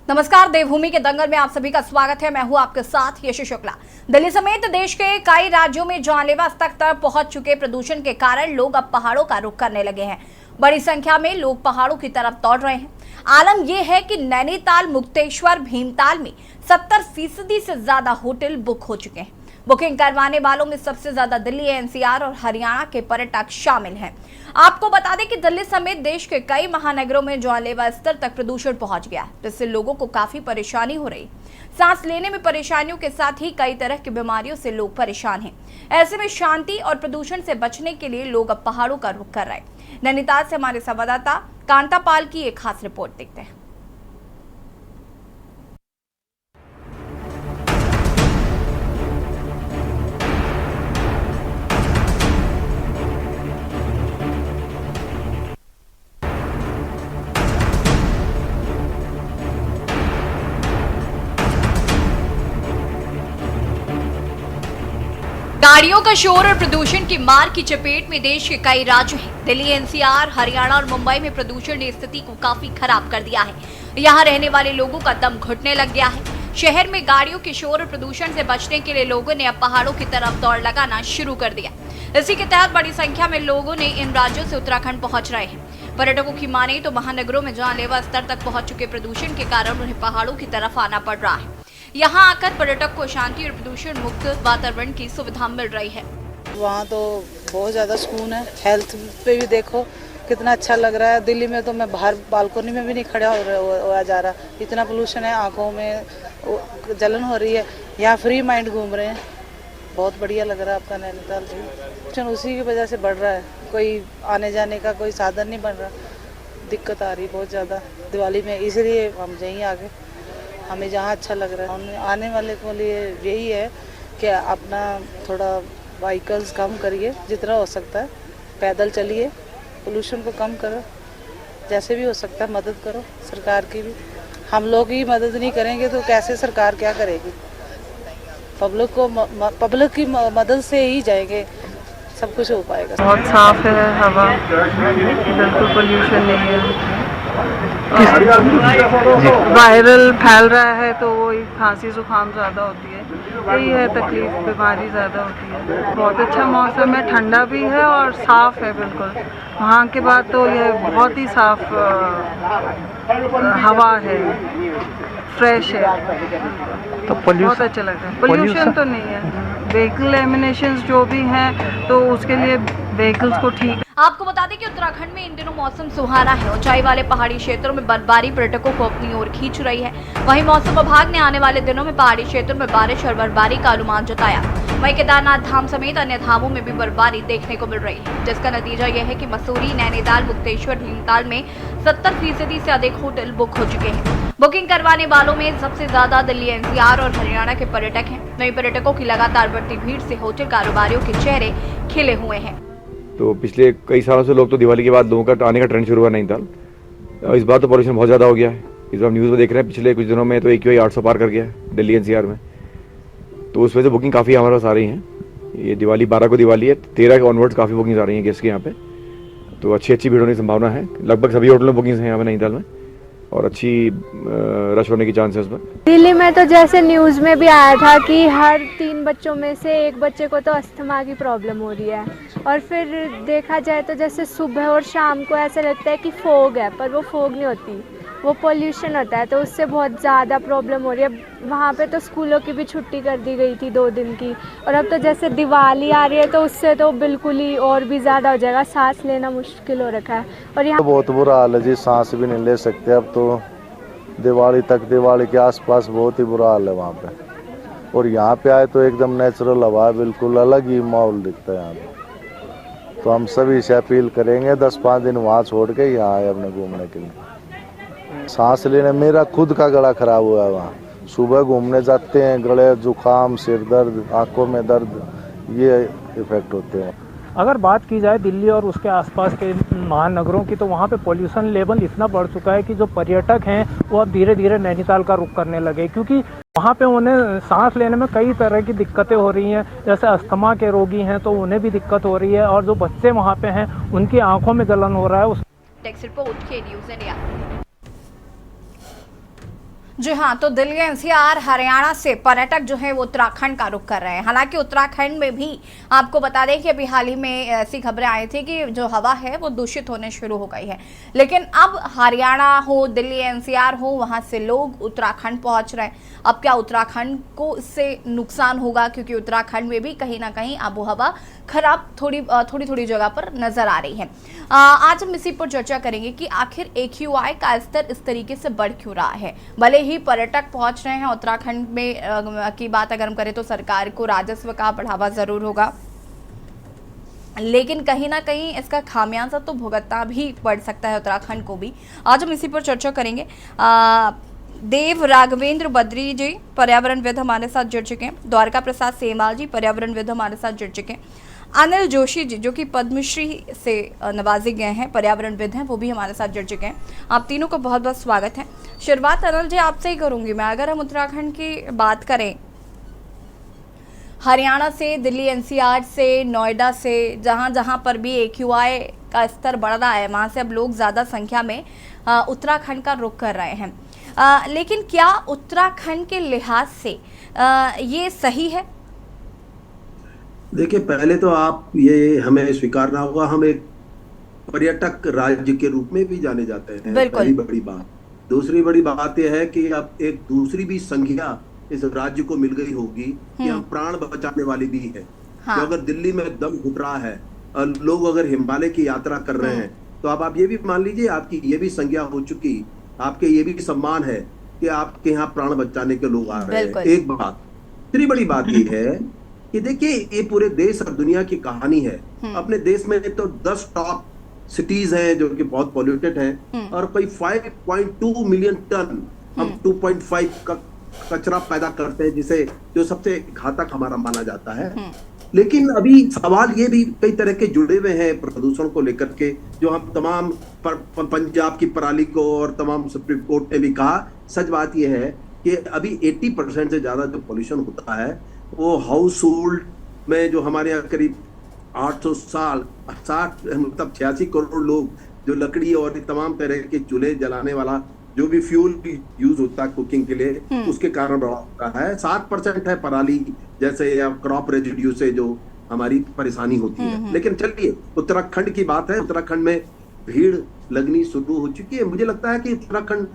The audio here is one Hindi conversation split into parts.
नमस्कार, देवभूमि के दंगल में आप सभी का स्वागत है। मैं हूं आपके साथ यशु शुक्ला। दिल्ली समेत देश के कई राज्यों में जानलेवा स्तर तक पहुंच चुके प्रदूषण के कारण लोग अब पहाड़ों का रुख करने लगे हैं। बड़ी संख्या में लोग पहाड़ों की तरफ दौड़ रहे हैं। आलम यह है कि नैनीताल, मुक्तेश्वर, भीमताल में 70% से ज्यादा होटल बुक हो चुके हैं। बुकिंग करवाने वालों में सबसे ज्यादा दिल्ली, एनसीआर और हरियाणा के पर्यटक शामिल हैं। आपको बता दें कि दिल्ली समेत देश के कई महानगरों में जानलेवा स्तर तक प्रदूषण पहुंच गया, जिससे लोगों को काफी परेशानी हो रही। सांस लेने में परेशानियों के साथ ही कई तरह की बीमारियों से लोग परेशान हैं। ऐसे में शांति और प्रदूषण से बचने के लिए लोग अब पहाड़ों का रुख कर रहे हैं। नैनीताल से हमारे संवाददाता कांता पाल की एक खास रिपोर्ट देखते हैं। गाड़ियों का शोर और प्रदूषण की मार की चपेट में देश के कई राज्य हैं। दिल्ली, एनसीआर, हरियाणा और मुंबई में प्रदूषण ने स्थिति को काफी खराब कर दिया है। यहाँ रहने वाले लोगों का दम घुटने लग गया है। शहर में गाड़ियों के शोर और प्रदूषण से बचने के लिए लोगों ने अब पहाड़ों की तरफ दौड़ लगाना शुरू कर दिया। इसी के तहत बड़ी संख्या में लोगों ने इन राज्यों से उत्तराखंड पहुंच रहे हैं। पर्यटकों की माने तो महानगरों में जानलेवा स्तर तक पहुंच चुके प्रदूषण के कारण उन्हें पहाड़ों की तरफ आना पड़ रहा है। यहाँ आकर पर्यटक को शांति और प्रदूषण मुक्त वातावरण की सुविधा मिल रही है। वहाँ तो बहुत ज़्यादा सुकून है। हेल्थ पे भी देखो कितना अच्छा लग रहा है। दिल्ली में तो मैं बाहर बालकोनी में भी नहीं खड़ा हो जा रहा, इतना पोल्यूशन है, आंखों में जलन हो रही है। यहाँ फ्री माइंड घूम रहे हैं, बहुत बढ़िया लग रहा है आपका नैनीताल भी। पोल्यूशन उसी की वजह से बढ़ रहा है, कोई आने जाने का कोई साधन नहीं बन रहा, दिक्कत आ रही बहुत ज़्यादा दिवाली में। इसलिए हम यहीं आगे, हमें जहाँ अच्छा लग रहा है। आने वाले को लिए यही है कि अपना थोड़ा व्हीकल्स कम करिए, जितना हो सकता है पैदल चलिए, पोल्यूशन को कम करो, जैसे भी हो सकता है मदद करो सरकार की भी। हम लोग ही मदद नहीं करेंगे तो कैसे सरकार क्या करेगी? पब्लिक की मदद से ही जाएंगे, सब कुछ हो पाएगा। बहुत साफ है हवा, बिल्कुल पोल्यूशन नहीं है। वायरल फैल रहा है तो वही खांसी जुकाम ज़्यादा होती है, यही है तकलीफ, बीमारी ज़्यादा होती है। बहुत अच्छा मौसम है, ठंडा भी है और साफ़ है बिल्कुल। वहाँ के बाद तो ये बहुत ही साफ हवा है, फ्रेश है, तो बहुत अच्छा लगता है। पोल्यूशन तो नहीं है। व्हीकल एमिनेशंस जो भी हैं तो उसके लिए व्हीकल्स को ठीक। आपको बता दें कि उत्तराखंड में इन दिनों मौसम सुहाना है। ऊंचाई वाले पहाड़ी क्षेत्रों में बर्फबारी पर्यटकों को अपनी ओर खींच रही है। वहीं मौसम विभाग ने आने वाले दिनों में पहाड़ी क्षेत्रों में बारिश और बर्फबारी का अनुमान जताया। वहीं केदारनाथ धाम समेत अन्य धामों में भी बर्फबारी देखने को मिल रही है, जिसका नतीजा यह है कि मसूरी, नैनीताल, मुक्तेश्वर, भीमताल में 70% से अधिक होटल बुक हो चुके हैं। बुकिंग करवाने वालों में सबसे ज्यादा दिल्ली, एनसीआर और हरियाणा के पर्यटक हैं। वहीं पर्यटकों की लगातार बढ़ती भीड़ से होटल कारोबारियों के चेहरे खिले हुए हैं। तो पिछले कई सालों से लोग तो दिवाली के बाद लोगों का आने का ट्रेंड शुरू हुआ नैनीताल। इस बार तो पॉल्यूशन बहुत ज़्यादा हो गया है। इस बार न्यूज़ में देख रहे हैं पिछले कुछ दिनों में तो AQI 800 पार कर गया है दिल्ली एनसीआर में। तो उस वजह से बुकिंग काफ़ी हमारे पास आ रही हैं। ये दिवाली 12 को दिवाली है, 13 के ऑनवर्ड्स काफ़ी बुकिंग्स आ रही हैं गेस्ट के यहाँ पे। तो अच्छी भीड़ होने की संभावना है। लगभग सभी होटलों में बुकिंग्स हैं यहाँ पे नैनीताल में और अच्छी रश होने की चांसेस पर। दिल्ली में तो जैसे न्यूज़ में भी आया था कि हर 3 बच्चों में से एक बच्चे को तो अस्थमा की प्रॉब्लम हो रही है। और फिर देखा जाए तो जैसे सुबह और शाम को ऐसा लगता है कि फोग है, पर वो फोग नहीं होती, वो पोल्यूशन होता है, तो उससे बहुत ज़्यादा प्रॉब्लम हो रही है। वहाँ पे तो स्कूलों की भी छुट्टी कर दी गई थी 2 दिन की, और अब तो जैसे दिवाली आ रही है तो उससे तो बिल्कुल ही और भी ज़्यादा हो जाएगा, सांस लेना मुश्किल हो रखा है। और यहाँ बहुत बुरा हाल है जी, सांस भी नहीं ले सकते अब तो। दिवाली तक, दिवाली के आसपास बहुत ही बुरा हाल है वहाँ पे। और यहाँ पे आए तो एकदम नेचुरल हवा, बिल्कुल अलग ही माहौल दिखता है यहाँ पे। तो हम सभी से अपील करेंगे 10-5 दिन वहाँ छोड़ के यहाँ आए अपने घूमने के लिए। सांस लेने, मेरा खुद का गला खराब हुआ है वहाँ। सुबह घूमने जाते हैं, गले जुकाम, सिर दर्द, आंखों में दर्द, ये इफेक्ट होते हैं। अगर बात की जाए दिल्ली और उसके आसपास के महानगरों की, तो वहाँ पे पॉल्यूशन लेवल इतना बढ़ चुका है कि जो पर्यटक हैं वो अब धीरे धीरे नैनीताल का रुख करने लगे, क्योंकि वहाँ पे उन्हें सांस लेने में कई तरह की दिक्कतें हो रही हैं। जैसे अस्थमा के रोगी हैं तो उन्हें भी दिक्कत हो रही है, और जो बच्चे वहाँ पे हैं उनकी आंखों में जलन हो रहा है। टेक्स्ट रिपोर्ट के न्यूज़ इंडिया। जी हाँ, तो दिल्ली एनसीआर हरियाणा से पर्यटक जो है वो उत्तराखंड का रुख कर रहे हैं। हालांकि उत्तराखंड में भी आपको बता दें कि अभी हाल ही में ऐसी खबरें आई थी कि जो हवा है वो दूषित होने शुरू हो गई है, लेकिन अब हरियाणा हो, दिल्ली एनसीआर हो, वहां से लोग उत्तराखंड पहुंच रहे हैं। अब क्या उत्तराखंड को इससे नुकसान होगा, क्योंकि उत्तराखंड में भी कहीं ना कहीं आबो हवा खराब थोड़ी जगह पर नजर आ रही है। आज हम इसी पर चर्चा करेंगे कि आखिर AQI का स्तर इस तरीके से बढ़ क्यों रहा है। भले ही पर्यटक पहुंच रहे हैं उत्तराखंड में की बात अगर हम करें तो सरकार को राजस्व का बढ़ावा जरूर होगा, लेकिन कहीं ना कहीं इसका खामियाजा तो भुगतना भी पड़ सकता है उत्तराखंड को भी। आज हम इसी पर चर्चा करेंगे। देव राघवेंद्र बद्री जी पर्यावरणविद हमारे साथ जुड़ चुके हैं, द्वारका प्रसाद सेमवाल जी पर्यावरणविद हमारे साथ जुड़ चुके हैं, अनिल जोशी जी जो कि पद्मश्री से नवाजे गए हैं, पर्यावरणविद हैं, वो भी हमारे साथ जुड़ चुके हैं। आप तीनों को बहुत बहुत स्वागत है। शुरुआत अनिल जी आपसे ही करूंगी मैं। अगर हम उत्तराखंड की बात करें, हरियाणा से, दिल्ली एनसीआर से, नोएडा से, जहां पर भी AQI का स्तर बढ़ रहा है, वहां से अब लोग ज़्यादा संख्या में उत्तराखंड का रुख कर रहे हैं। लेकिन क्या उत्तराखंड के लिहाज से ये सही है? देखिए, पहले तो आप ये हमें स्वीकारना होगा, हम एक पर्यटक राज्य के रूप में भी जाने जाते हैं, पहली बड़ी बात। दूसरी बड़ी बात यह है कि अब एक दूसरी भी संज्ञा इस राज्य को मिल गई होगी कि हम प्राण बचाने वाले भी हैं। हाँ। तो अगर दिल्ली में दम घुट रहा है और लोग अगर हिमालय की यात्रा कर रहे हैं, तो आप ये भी मान लीजिए आपकी ये भी संज्ञा हो चुकी, आपके ये भी सम्मान है कि आपके यहाँ प्राण बचाने के लोग आ रहे हैं। एक बात। दूसरी बड़ी बात ये है कि देखिए, ये पूरे देश और दुनिया की कहानी है। अपने देश में तो 10 टॉप सिटीज हैं जो कि बहुत पॉल्यूटेड हैं, और कोई 5.2 मिलियन टन हम 2.5 का कचरा पैदा करते हैं, जिसे जो सबसे घातक हमारा माना जाता है। लेकिन अभी सवाल ये भी कई तरह के जुड़े हुए हैं प्रदूषण को लेकर के, जो हम तमाम पंजाब की पराली को और तमाम सुप्रीम कोर्ट ने भी कहा। सच बात यह है कि अभी 80% से ज्यादा जो पॉल्यूशन होता है वो हाउस होल्ड में, जो हमारे यहाँ करीब 86 करोड़ लोग जो लकड़ी और तमाम तरह के चूल्हे जलाने वाला जो भी फ्यूल यूज होता है कुकिंग के लिए, उसके कारण बढ़ा होता है। 7% है पराली जैसे या क्रॉप रेजिड्यू से जो हमारी परेशानी होती है। लेकिन चलिए, उत्तराखंड की बात है। उत्तराखंड में भीड़ लगनी शुरू हो चुकी है। मुझे लगता है कि उत्तराखंड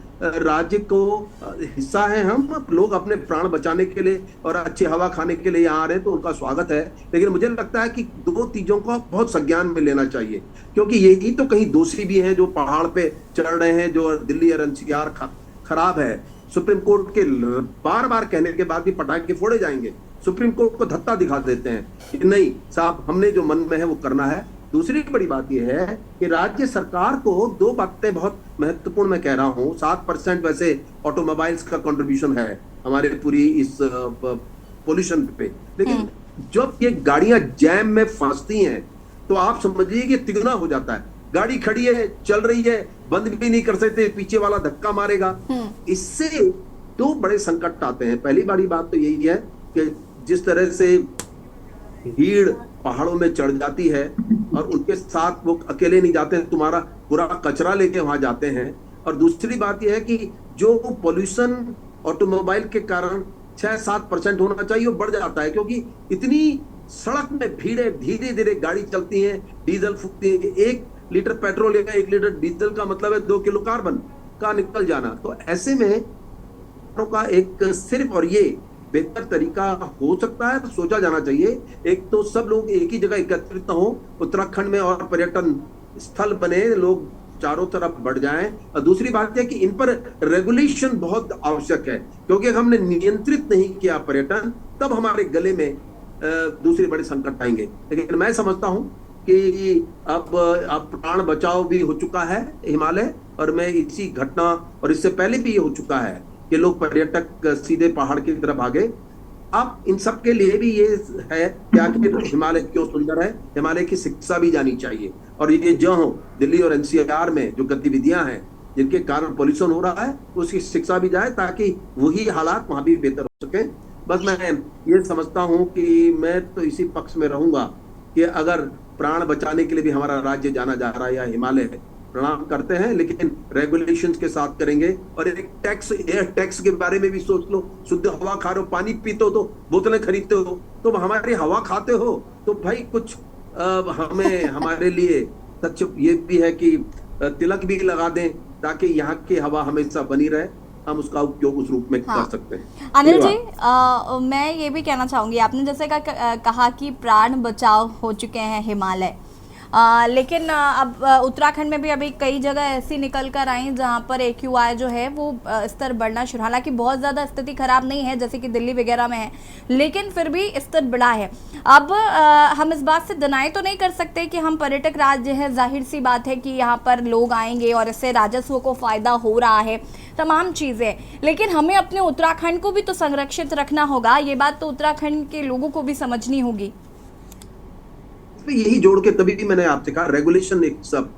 राज्य को हिस्सा है। हम लोग अपने प्राण बचाने के लिए और अच्छी हवा खाने के लिए यहाँ आ रहे हैं, तो उनका स्वागत है। लेकिन मुझे लगता है कि दो चीजों को बहुत संज्ञान में लेना चाहिए, क्योंकि यही तो कहीं दोषी भी हैं जो पहाड़ पे चढ़ रहे हैं, जो दिल्ली और एनसीआर खराब है। सुप्रीम कोर्ट के बार बार कहने के बाद भी पटाखे फोड़े जाएंगे। सुप्रीम कोर्ट को धत्ता दिखा देते हैं कि नहीं साहब, हमने जो मन में है वो करना है। दूसरी बड़ी बात यह है कि राज्य सरकार को दो बातें बहुत महत्वपूर्ण मैं कह रहा हूं। 7% वैसे ऑटोमोबाइल्स का कंट्रीब्यूशन है हमारे पूरी इस पोल्यूशन पे, लेकिन जब ये गाड़ियां जैम में फंसती हैं तो आप समझिए कि तिगुना हो जाता है। गाड़ी खड़ी है, चल रही है, बंद भी नहीं कर सकते, पीछे वाला धक्का मारेगा। इससे दो बड़े संकट आते हैं। पहली बड़ी बात तो यही है कि जिस तरह से भीड़ पहाड़ों में चढ़ जाती है और उनके साथ वो अकेले नहीं जाते हैं, तुम्हारा पूरा कचरा लेके वहां जाते हैं। और दूसरी बात यह है कि जो पोल्यूशन ऑटोमोबाइल के कारण 6-7% होना चाहिए वो बढ़ जाता है, क्योंकि इतनी सड़क में भीड़, धीरे धीरे गाड़ी चलती है, डीजल फूकती है। 1 लीटर पेट्रोल या 1 लीटर डीजल का मतलब है 2 किलो कार्बन का निकल जाना। तो ऐसे में का एक सिर्फ और ये बेहतर तरीका हो सकता है तो सोचा जाना चाहिए। एक तो सब लोग एक ही जगह एकत्रित हो उत्तराखंड में और पर्यटन स्थल बने, लोग चारों तरफ बढ़ जाएं। और दूसरी बात है कि इन पर रेगुलेशन बहुत आवश्यक है, क्योंकि अगर हमने नियंत्रित नहीं किया पर्यटन, तब हमारे गले में दूसरे बड़े संकट आएंगे। लेकिन मैं समझता हूं कि अब प्राण बचाव भी हो चुका है हिमालय, और मैं इसी घटना और इससे पहले भी ये हो चुका है कि लोग पर्यटक सीधे पहाड़ की तरफ भागे। अब इन सब के लिए भी ये है कि आखिर हिमालय क्यों सुंदर है, हिमालय की शिक्षा भी जानी चाहिए। और ये जो दिल्ली और एनसीआर में जो गतिविधियां हैं जिनके कारण पॉल्यूशन हो रहा है, उसकी शिक्षा भी जाए ताकि वही हालात वहां भी बेहतर हो सके। बस मैं ये समझता हूं कि मैं तो इसी पक्ष में रहूंगा कि अगर प्राण बचाने के लिए भी हमारा राज्य जाना जा रहा है या हिमालय है, प्रणाम करते हैं, लेकिन रेगुलेशंस के साथ करेंगे। और एक टैक्स, एयर टैक्स के बारे में भी सोच लो। शुद्ध हवा खा रहे हो, पानी पीते हो तो बोतलें खरीदते हो, तो हमारी हवा खाते हो तो भाई कुछ हमें हमारे लिए सच ये भी है कि तिलक भी लगा दें ताकि यहाँ की हवा हमेशा बनी रहे, हम उसका उपयोग उस रूप में कर सकते हैं। अनिल जी, मैं ये भी कहना चाहूंगी, आपने जैसे कहा कि प्राण बचाव हो चुके हैं हिमालय, लेकिन अब उत्तराखंड में भी अभी कई जगह ऐसी निकल कर आई जहाँ पर AQI जो है वो स्तर बढ़ना शुरू, हालांकि बहुत ज़्यादा स्थिति खराब नहीं है जैसे कि दिल्ली वगैरह में है, लेकिन फिर भी स्तर बढ़ा है। अब हम इस बात से डिनाई तो नहीं कर सकते कि हम पर्यटक राज्य है, जाहिर सी बात है कि यहाँ पर लोग आएंगे और इससे राजस्व को फ़ायदा हो रहा है, तमाम चीज़ें, लेकिन हमें अपने उत्तराखंड को भी तो संरक्षित रखना होगा। ये बात तो उत्तराखंड के लोगों को भी समझनी होगी। यही जोड़ के तभी भी मैंने आपसे कहा रेगुलेशन एक सब।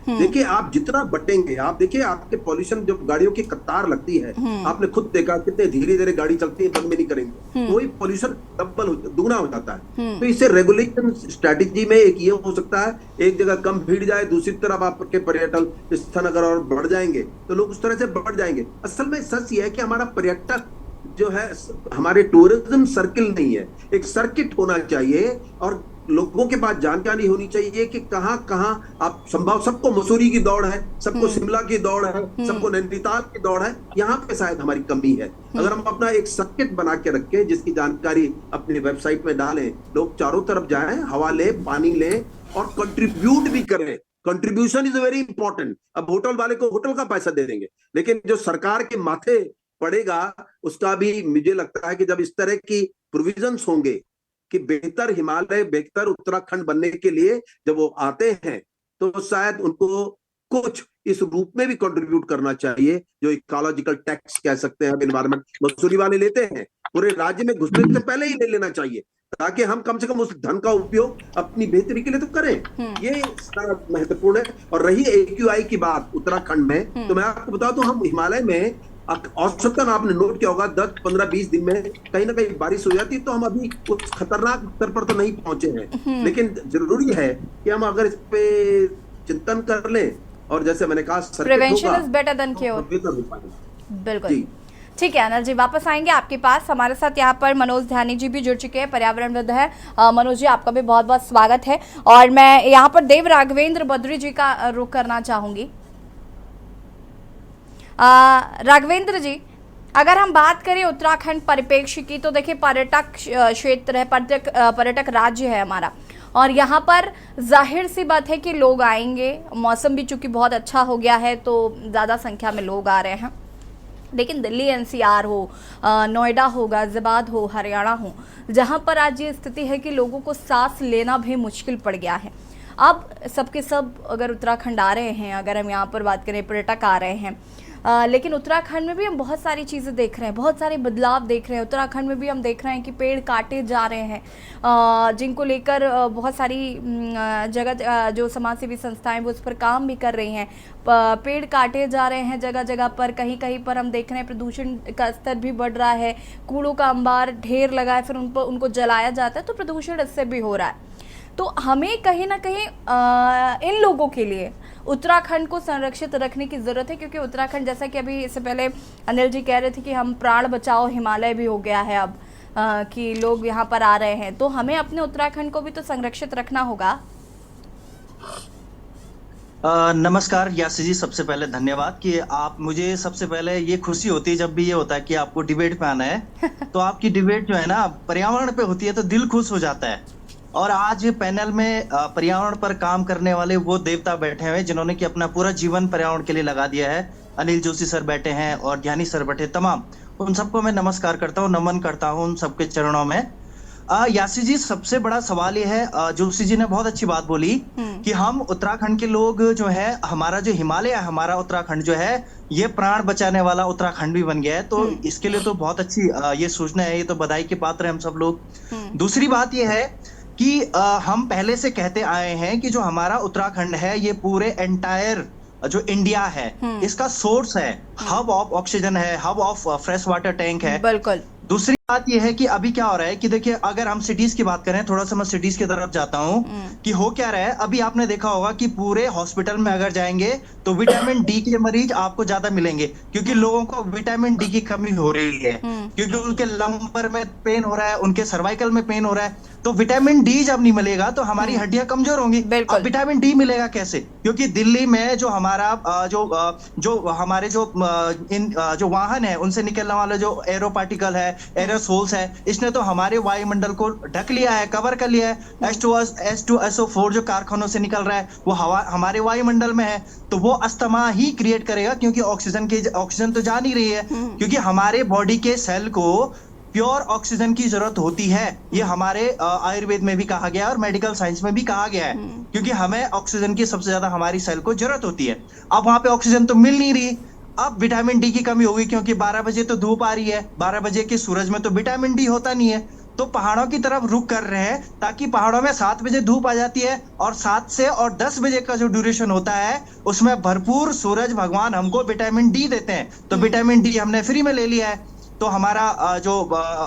देखिए आप जितना बटेंगे, आप देखिए आपके पॉल्यूशन, जब गाड़ियों की कतार लगती है, आपने खुद देखा कितने धीरे धीरे गाड़ी चलती है, बंद में नहीं करेंगे, वही पॉल्यूशन डबल दुगना हो जाता है। तो इससे रेगुलेशन स्ट्रेटेजी में एक ये हो सकता है, एक जगह कम भीड़ जाए, दूसरी तरफ आपके पर्यटन स्थान अगर और बढ़ जाएंगे तो लोग उस तरह से बढ़ जाएंगे। असल में सच ये है कि हमारा पर्यटक जो है हमारे टूरिज्म सर्किल नहीं है, एक सर्किट होना चाहिए और लोगों के पास जानकारी होनी चाहिए कि कहाँ कहाँ आप संभव, सबको मसूरी की दौड़ है, सबको शिमला की दौड़ है, सबको नैनीताल की दौड़ है, यहाँ पे शायद हमारी कमी है। अगर हम अपना एक सर्किट बना के रखें जिसकी जानकारी अपनी वेबसाइट में डालें, लोग चारों तरफ जाएं, हवा लें, पानी लें और कंट्रीब्यूट भी करें। Contribution is very important. अब होटल वाले को होटल का पैसा दे देंगे, लेकिन जो सरकार के माथे पड़ेगा उसका भी मुझे लगता है कि जब इस तरह की प्रोविजंस होंगे कि बेहतर हिमालय, बेहतर उत्तराखंड बनने के लिए जब वो आते हैं तो शायद उनको कुछ इस रूप में भी कंट्रीब्यूट करना चाहिए, जो इकोलॉजिकल टैक्स कह सकते हैं। एनवायरमेंट मसूरी वाले लेते हैं, पूरे राज्य में घुसने से पहले ही ले लेना चाहिए ताकि हम कम से कम उस धन का उपयोग अपनी बेहतरी के लिए तो करें। ये महत्वपूर्ण है। और रही AQI की बात उत्तराखंड में, तो मैं आपको बताऊं तो हम हिमालय में औसतन आपने नोट किया होगा 10, 15, 20 दिन में कहीं ना कहीं बारिश हो जाती है, तो हम अभी उस खतरनाक स्तर पर तो नहीं पहुंचे हैं, लेकिन जरूरी है कि हम अगर इस पे चिंतन कर लें और जैसे मैंने कहा prevention is better than cure. बिल्कुल ठीक है अनिल जी, वापस आएंगे आपके पास। हमारे साथ यहाँ पर मनोज ध्यानी जी भी जुड़ चुके हैं, पर्यावरणविद है। मनोज जी, आपका भी बहुत बहुत स्वागत है। और मैं यहाँ पर देव राघवेंद्र बद्री जी का रुख करना चाहूंगी। राघवेंद्र जी, अगर हम बात करें उत्तराखंड परिप्रेक्ष्य की, तो देखिए पर्यटक क्षेत्र है, पर्यटक राज्य है हमारा, और यहाँ पर जाहिर सी बात है कि लोग आएंगे। मौसम भी चूंकि बहुत अच्छा हो गया है तो ज़्यादा संख्या में लोग आ रहे हैं, लेकिन दिल्ली NCR हो, नोएडा हो, गाजियाबाद हो, हरियाणा हो, जहाँ पर आज ये स्थिति है कि लोगों को सांस लेना भी मुश्किल पड़ गया है। अब सबके सब अगर उत्तराखंड आ रहे हैं, अगर हम यहाँ पर बात करें पर्यटक आ रहे हैं, लेकिन उत्तराखंड में भी हम बहुत सारी चीज़ें देख रहे हैं, बहुत सारे बदलाव देख रहे हैं। उत्तराखंड में भी हम देख रहे हैं कि पेड़ काटे जा रहे हैं, जिनको लेकर बहुत सारी जगह जो समाजसेवी संस्थाएं वो उस पर काम भी कर रही हैं। पेड़ काटे जा रहे हैं जगह जगह पर, कहीं कहीं पर हम देख रहे हैं प्रदूषण का स्तर भी बढ़ रहा है, कूड़ों का अंबार ढेर लगा है, फिर उनको जलाया जाता है, तो प्रदूषण इससे भी हो रहा है। तो हमें कहीं ना कहीं इन लोगों के लिए उत्तराखंड को संरक्षित रखने की ज़रूरत है, क्योंकि उत्तराखंड, जैसा कि अभी इससे पहले अनिल जी कह रहे थे कि हम प्राण बचाओ हिमालय भी हो गया है अब, कि लोग यहाँ पर आ रहे हैं, तो हमें अपने उत्तराखंड को भी तो संरक्षित रखना होगा। नमस्कार यासी जी, सबसे पहले धन्यवाद कि आप, मुझे सबसे पहले ये खुशी होती है जब भी ये होता है कि आपको डिबेट पे आना है तो आपकी डिबेट जो है ना पर्यावरण पे होती है तो दिल खुश हो जाता है। और आज पैनल में पर्यावरण पर काम करने वाले वो देवता बैठे हुए जिन्होंने कि अपना पूरा जीवन पर्यावरण के लिए लगा दिया है। अनिल जोशी सर बैठे हैं और ध्यानी सर बैठे, तमाम उन सबको मैं नमस्कार करता हूँ, नमन करता हूँ उन सबके चरणों में। यासी जी, सबसे बड़ा सवाल ये है, जोशी जी ने बहुत अच्छी बात बोली कि हम उत्तराखंड के लोग जो है, हमारा जो हिमालय है, हमारा उत्तराखंड जो है, ये प्राण बचाने वाला उत्तराखंड भी बन गया है। तो इसके लिए तो बहुत अच्छी ये सूचना है, ये तो बधाई के पात्र है हम सब लोग। दूसरी बात ये है कि हम पहले से कहते आए हैं कि जो हमारा उत्तराखंड है ये पूरे एंटायर जो इंडिया है इसका सोर्स है, हब ऑफ ऑक्सीजन है, hub of fresh water tank है। बिल्कुल। दूसरी बात यह है कि अभी क्या हो रहा है कि देखिए, अगर हम सिटीज की बात करें, थोड़ा सा मैं सिटीज की तरफ जाता हूं कि हो क्या रहा है। अभी आपने देखा होगा कि पूरे हॉस्पिटल में अगर जाएंगे तो विटामिन डी के मरीज आपको ज्यादा मिलेंगे, क्योंकि लोगों को विटामिन डी की कमी हो रही है, क्योंकि उनके लंबर में पेन हो रहा है, उनके सर्वाइकल में पेन हो रहा है। तो विटामिन डी जब नहीं मिलेगा तो हमारी हड्डियां कमजोर होंगी। अब विटामिन डी मिलेगा कैसे? क्योंकि दिल्ली में जो हमारा हमारे जो वाहन है उनसे निकलने वाला जो एरो पार्टिकल है, एरोसोल्स है, इसने तो हमारे वायुमंडल को ढक लिया है, कवर कर लिया है। H2SO4 जो कारखानों से निकल रहा है वो हवा हमारे वायुमंडल में है, तो वो अस्थमा ही क्रिएट करेगा, क्योंकि ऑक्सीजन तो जा नहीं रही है। क्योंकि हमारे बॉडी के सेल को प्योर ऑक्सीजन की जरूरत होती है। ये हमारे आयुर्वेद में भी कहा गया है और मेडिकल साइंस में भी कहा गया है, क्योंकि हमें ऑक्सीजन की सबसे ज्यादा हमारी सेल को जरूरत होती है। अब वहां पे ऑक्सीजन तो मिल नहीं रही, अब विटामिन डी की कमी होगी, क्योंकि 12 बजे तो धूप आ रही है, 12 बजे के सूरज में तो विटामिन डी होता नहीं है। तो पहाड़ों की तरफ रुख कर रहे हैं, ताकि पहाड़ों में 7 बजे धूप आ जाती है और 7 से और 10 बजे का जो ड्यूरेशन होता है उसमें भरपूर सूरज भगवान हमको विटामिन डी देते हैं। तो विटामिन डी हमने फ्री में ले लिया है, तो हमारा जो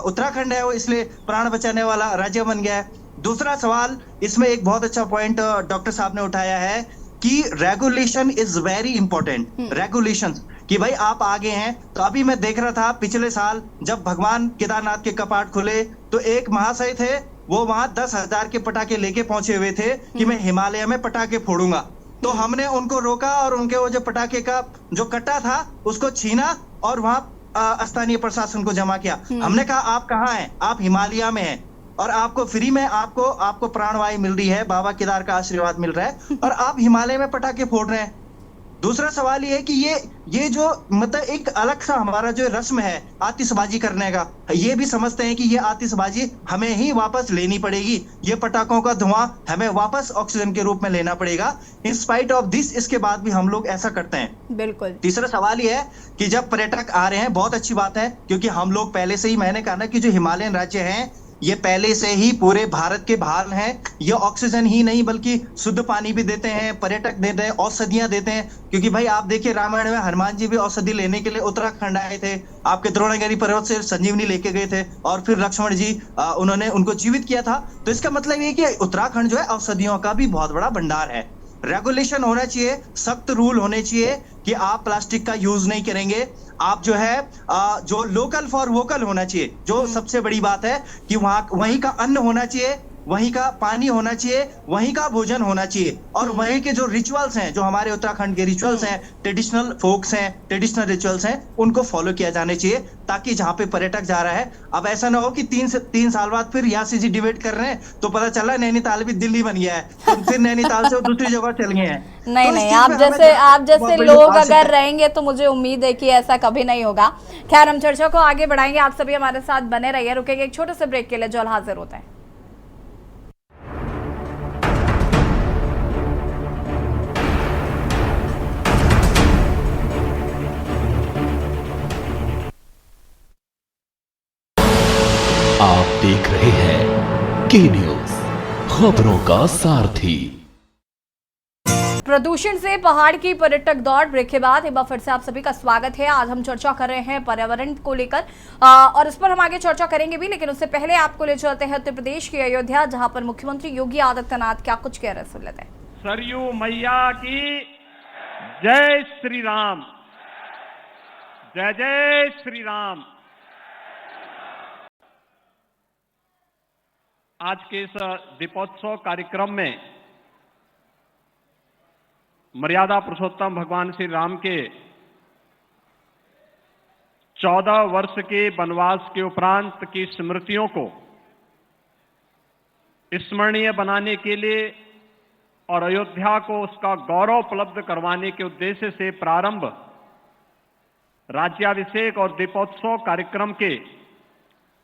उत्तराखंड है वो इसलिए प्राण बचाने वाला राज्य बन गया है। दूसरा सवाल, इसमें एक बहुत अच्छा पॉइंट डॉक्टर साहब ने उठाया है कि regulation is very important. Regulation कि भाई आप आगे हैं। तो अभी मैं देख रहा था पिछले साल जब भगवान केदारनाथ के कपाट खुले तो एक महाशय थे, वो वहां 10,000 के पटाखे लेके पहुंचे हुए थे कि मैं हिमालय में पटाखे फोड़ूंगा। तो हमने उनको रोका और उनके वो जो पटाखे का जो कट्टा था उसको छीना और वहां स्थानीय प्रशासन को जमा किया। हमने कहा आप कहाँ हैं? आप हिमालय में हैं और आपको फ्री में आपको प्राणवायु मिल रही है, बाबा केदार का आशीर्वाद मिल रहा है और आप हिमालय में पटाखे फोड़ रहे हैं। दूसरा सवाल ये है कि ये जो मतलब एक अलग सा हमारा जो रस्म है आतिशबाजी करने का, ये भी समझते हैं कि ये आतिशबाजी हमें ही वापस लेनी पड़ेगी, ये पटाखों का धुआं हमें वापस ऑक्सीजन के रूप में लेना पड़ेगा। इन स्पाइट ऑफ दिस, इसके बाद भी हम लोग ऐसा करते हैं। बिल्कुल। तीसरा सवाल ये है कि जब पर्यटक आ रहे हैं, बहुत अच्छी बात है, क्योंकि हम लोग पहले से ही, मैंने कहा ना कि जो हिमालयन राज्य हैं ये पहले से ही पूरे भारत के भाल हैं। ये ऑक्सीजन ही नहीं बल्कि शुद्ध पानी भी देते हैं, पर्यटक देते हैं, औषधियां देते हैं। क्योंकि भाई आप देखिए रामायण में हनुमान जी भी औषधि लेने के लिए उत्तराखंड आए थे, आपके द्रोणागिरी पर्वत से संजीवनी लेके गए थे और फिर लक्ष्मण जी उन्होंने उनको जीवित किया था। तो इसका मतलब ये कि उत्तराखंड जो है औषधियों का भी बहुत बड़ा भंडार है। रेगुलेशन होना चाहिए, सख्त रूल होने चाहिए कि आप प्लास्टिक का यूज नहीं करेंगे। आप जो है जो लोकल फॉर वोकल होना चाहिए। जो सबसे बड़ी बात है कि वहीं का अन्न होना चाहिए, वहीं का पानी होना चाहिए, वहीं का भोजन होना चाहिए और वहीं के जो रिचुअल्स हैं, जो हमारे उत्तराखंड के रिचुअल्स हैं, ट्रेडिशनल फोक्स हैं, ट्रेडिशनल रिचुअल्स हैं, उनको फॉलो किया जाने चाहिए, ताकि जहां पे पर्यटक जा रहा है, अब ऐसा ना हो कि 3 साल बाद फिर यासी जी डिबेट कर रहे हैं तो पता चला नैनीताल भी दिल्ली बन गया है, तो फिर नैनीताल से दूसरी जगह चल गए हैं। नहीं, आप जैसे लोग अगर रहेंगे तो मुझे उम्मीद है कि ऐसा कभी नहीं होगा। खैर, हम चर्चा को आगे बढ़ाएंगे, आप सभी हमारे साथ बने रहिए। रुकेंगे एक छोटे से ब्रेक के लिए, जल्द हाजिर होते हैं। आप देख रहे हैं के न्यूज, खबरों का सारथी। प्रदूषण से पहाड़ की पर्यटक दौड़, ब्रेक के बाद एक बार फिर से आप सभी का स्वागत है। आज हम चर्चा कर रहे हैं पर्यावरण को लेकर और इस पर हम आगे चर्चा करेंगे भी, लेकिन उससे पहले आपको ले चलते हैं उत्तर प्रदेश की अयोध्या, जहां पर मुख्यमंत्री योगी आदित्यनाथ क्या कुछ कह रहे हैं, सुन लेते हैं। सरयू मैया की जय श्री राम, जय जय श्री राम। आज के इस दीपोत्सव कार्यक्रम में मर्यादा पुरुषोत्तम भगवान श्री राम के 14 वर्ष के वनवास के उपरांत की स्मृतियों को स्मरणीय बनाने के लिए और अयोध्या को उसका गौरव उपलब्ध करवाने के उद्देश्य से प्रारंभ राज्याभिषेक और दीपोत्सव कार्यक्रम के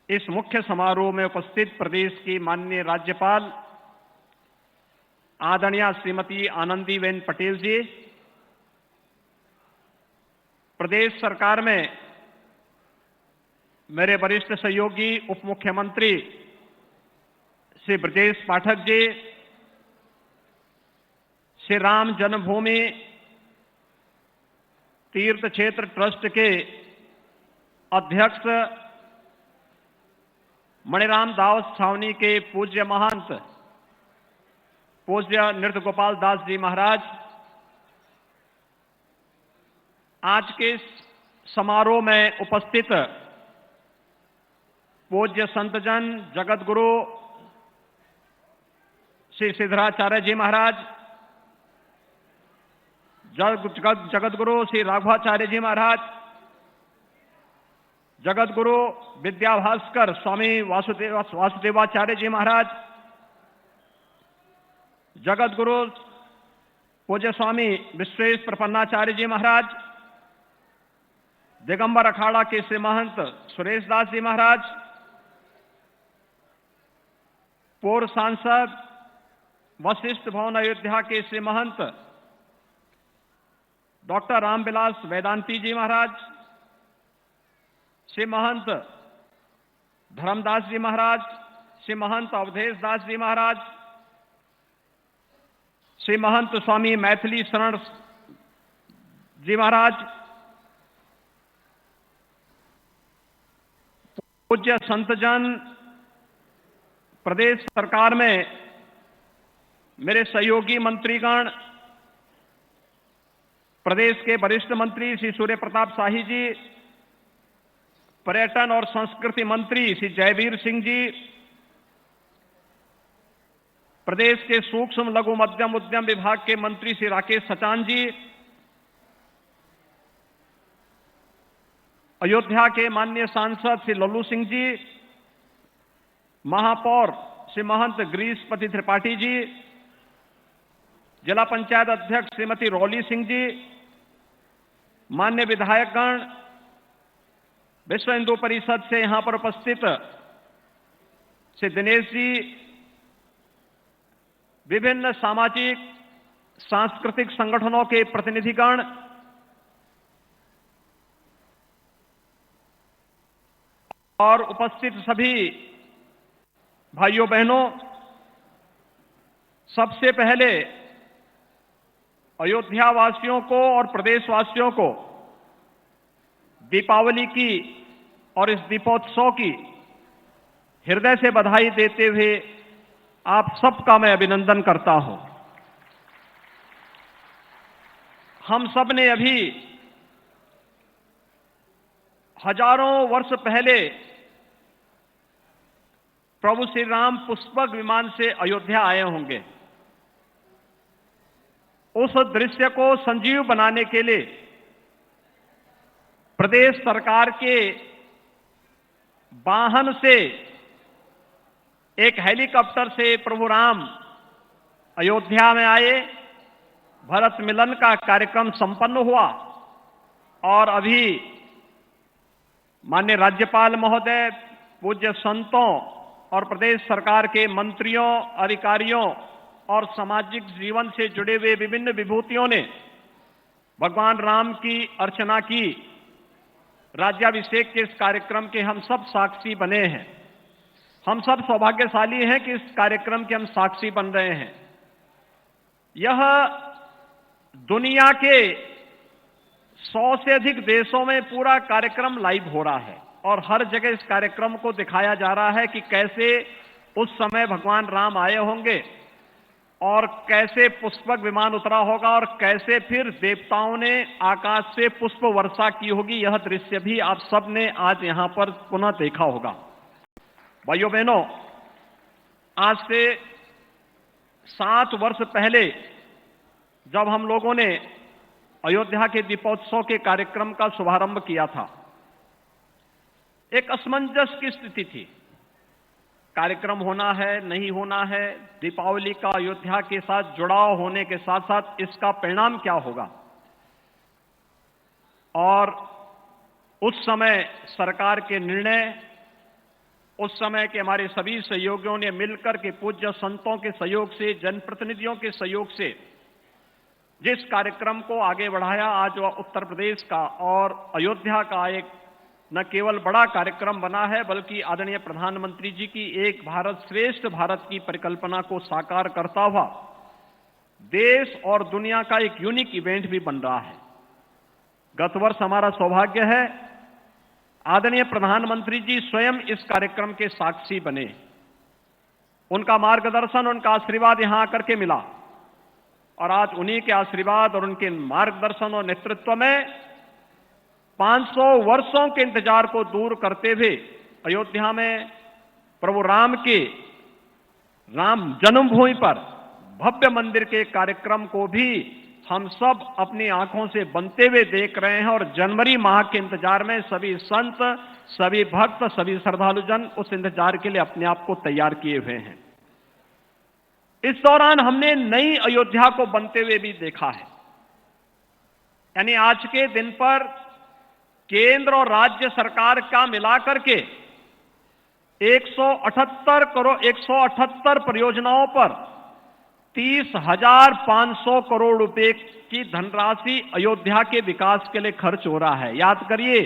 इस मुख्य समारोह में उपस्थित प्रदेश की माननीय राज्यपाल आदरणीय श्रीमती आनंदीबेन पटेल जी, प्रदेश सरकार में मेरे वरिष्ठ सहयोगी उप मुख्यमंत्री श्री ब्रजेश पाठक जी, श्री राम जन्मभूमि तीर्थ क्षेत्र ट्रस्ट के अध्यक्ष मणिराम दास छावनी के पूज्य महंत पूज्य नृत्य गोपाल दास जी महाराज, आज के समारोह में उपस्थित पूज्य संतजन जगत गुरु श्री सिद्धराचार्य जी महाराज, जगत गुरु श्री राघवाचार्य जी महाराज, जगत गुरु विद्याभास्कर स्वामी वासुदेवाचार्य जी महाराज, जगत गुरु पूज्य स्वामी विश्वेश प्रपन्नाचार्य जी महाराज, दिगंबर अखाड़ा के श्री महंत सुरेश दास जी महाराज, पूर्व सांसद वशिष्ठ भवन अयोध्या के श्री महंत डॉक्टर रामविलास वेदांती जी महाराज, श्री महंत धर्मदास जी महाराज, श्री महंत अवधेश दास जी महाराज, श्री महंत स्वामी मैथिली शरण जी महाराज, पूज्य संतजन, प्रदेश सरकार में मेरे सहयोगी मंत्रीगण, प्रदेश के वरिष्ठ मंत्री श्री सूर्य प्रताप शाही जी, पर्यटन और संस्कृति मंत्री श्री जयवीर सिंह जी, प्रदेश के सूक्ष्म लघु मध्यम उद्यम विभाग के मंत्री श्री राकेश सचान जी, अयोध्या के माननीय सांसद श्री लल्लू सिंह जी, महापौर श्री महंत गिरीशपति त्रिपाठी जी, जिला पंचायत अध्यक्ष श्रीमती रौली सिंह जी, मान्य विधायकगण, विश्व हिंदू परिषद से यहां पर उपस्थित श्री दिनेश जी, विभिन्न सामाजिक सांस्कृतिक संगठनों के प्रतिनिधिगण, और उपस्थित सभी भाइयों बहनों, सबसे पहले अयोध्या वासियों को और प्रदेशवासियों को दीपावली की और इस दीपोत्सव की हृदय से बधाई देते हुए आप सबका मैं अभिनंदन करता हूं। हम सब ने अभी हजारों वर्ष पहले प्रभु श्री राम पुष्पक विमान से अयोध्या आए होंगे। उस दृश्य को संजीव बनाने के लिए प्रदेश सरकार के वाहन से एक हेलीकॉप्टर से प्रभु राम अयोध्या में आए, भरत मिलन का कार्यक्रम संपन्न हुआ और अभी माननीय राज्यपाल महोदय, पूज्य संतों और प्रदेश सरकार के मंत्रियों, अधिकारियों और सामाजिक जीवन से जुड़े हुए विभिन्न विभूतियों ने भगवान राम की अर्चना की। राज्याभिषेक के इस कार्यक्रम के हम सब साक्षी बने हैं। हम सब सौभाग्यशाली हैं कि इस कार्यक्रम के हम साक्षी बन रहे हैं। यह दुनिया के 100 से अधिक देशों में पूरा कार्यक्रम लाइव हो रहा है और हर जगह इस कार्यक्रम को दिखाया जा रहा है कि कैसे उस समय भगवान राम आए होंगे और कैसे पुष्पक विमान उतरा होगा और कैसे फिर देवताओं ने आकाश से पुष्प वर्षा की होगी। यह दृश्य भी आप सब ने आज यहां पर पुनः देखा होगा। भाइयों बहनों, आज से 7 वर्ष पहले जब हम लोगों ने अयोध्या के दीपोत्सव के कार्यक्रम का शुभारंभ किया था, एक असमंजस की स्थिति थी। कार्यक्रम होना है, नहीं होना है, दीपावली का अयोध्या के साथ जुड़ाव होने के साथ साथ इसका परिणाम क्या होगा। और उस समय सरकार के निर्णय, उस समय के हमारे सभी सहयोगियों ने मिलकर के पूज्य संतों के सहयोग से, जनप्रतिनिधियों के सहयोग से जिस कार्यक्रम को आगे बढ़ाया, आज वह उत्तर प्रदेश का और अयोध्या का एक न केवल बड़ा कार्यक्रम बना है बल्कि आदरणीय प्रधानमंत्री जी की एक भारत श्रेष्ठ भारत की परिकल्पना को साकार करता हुआ देश और दुनिया का एक यूनिक इवेंट भी बन रहा है। गत वर्ष हमारा सौभाग्य है आदरणीय प्रधानमंत्री जी स्वयं इस कार्यक्रम के साक्षी बने। उनका मार्गदर्शन, उनका आशीर्वाद यहां आकर के मिला और आज उन्हीं के आशीर्वाद और उनके मार्गदर्शन और नेतृत्व में 500 वर्षों के इंतजार को दूर करते हुए अयोध्या में प्रभु राम के राम जन्मभूमि पर भव्य मंदिर के कार्यक्रम को भी हम सब अपनी आंखों से बनते हुए देख रहे हैं और जनवरी माह के इंतजार में सभी संत, सभी भक्त, सभी श्रद्धालुजन उस इंतजार के लिए अपने आप को तैयार किए हुए हैं। इस दौरान हमने नई अयोध्या को बनते हुए भी देखा है। यानी आज के दिन पर केंद्र और राज्य सरकार का मिलाकर के 178 परियोजनाओं पर 30,500 करोड़ रुपए की धनराशि अयोध्या के विकास के लिए खर्च हो रहा है। याद करिए,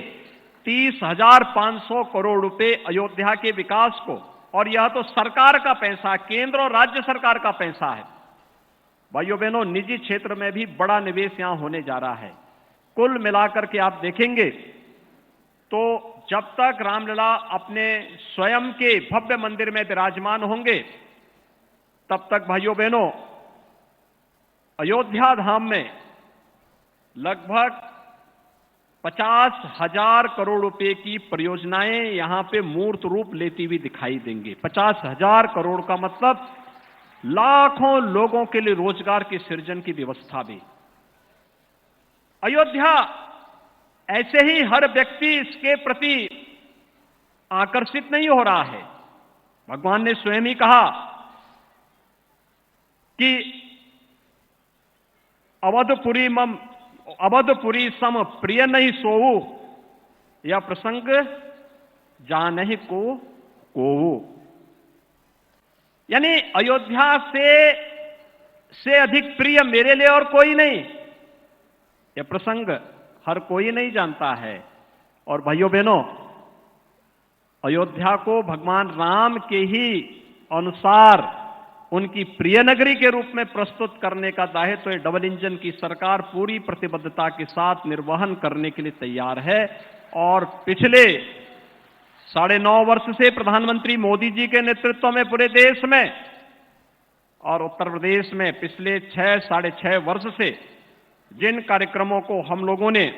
30,500 करोड़ रुपए अयोध्या के विकास को, और यह तो सरकार का पैसा, केंद्र और राज्य सरकार का पैसा है। भाइयों बहनों, निजी क्षेत्र में भी बड़ा निवेश यहां होने जा रहा है। कुल मिलाकर के आप देखेंगे तो जब तक रामलला अपने स्वयं के भव्य मंदिर में विराजमान होंगे, तब तक भाइयों बहनों अयोध्या धाम में लगभग 50,000 करोड़ रुपए की परियोजनाएं यहां पे मूर्त रूप लेती हुई दिखाई देंगी। 50,000 करोड़ का मतलब लाखों लोगों के लिए रोजगार के सृजन की व्यवस्था भी। अयोध्या ऐसे ही हर व्यक्ति इसके प्रति आकर्षित नहीं हो रहा है। भगवान ने स्वयं ही कहा कि अवधपुरी सम प्रिय नहीं सोऊ, यह प्रसंग जानहि को। यानी अयोध्या से अधिक प्रिय मेरे लिए और कोई नहीं। यह प्रसंग हर कोई नहीं जानता है। और भाइयों बहनों, अयोध्या को भगवान राम के ही अनुसार उनकी प्रिय नगरी के रूप में प्रस्तुत करने का दायित्व तो डबल इंजन की सरकार पूरी प्रतिबद्धता के साथ निर्वहन करने के लिए तैयार है। और पिछले 9.5 वर्ष से प्रधानमंत्री मोदी जी के नेतृत्व में पूरे देश में और उत्तर प्रदेश में पिछले 6-6.5 वर्ष से जिन कार्यक्रमों को हम लोगों ने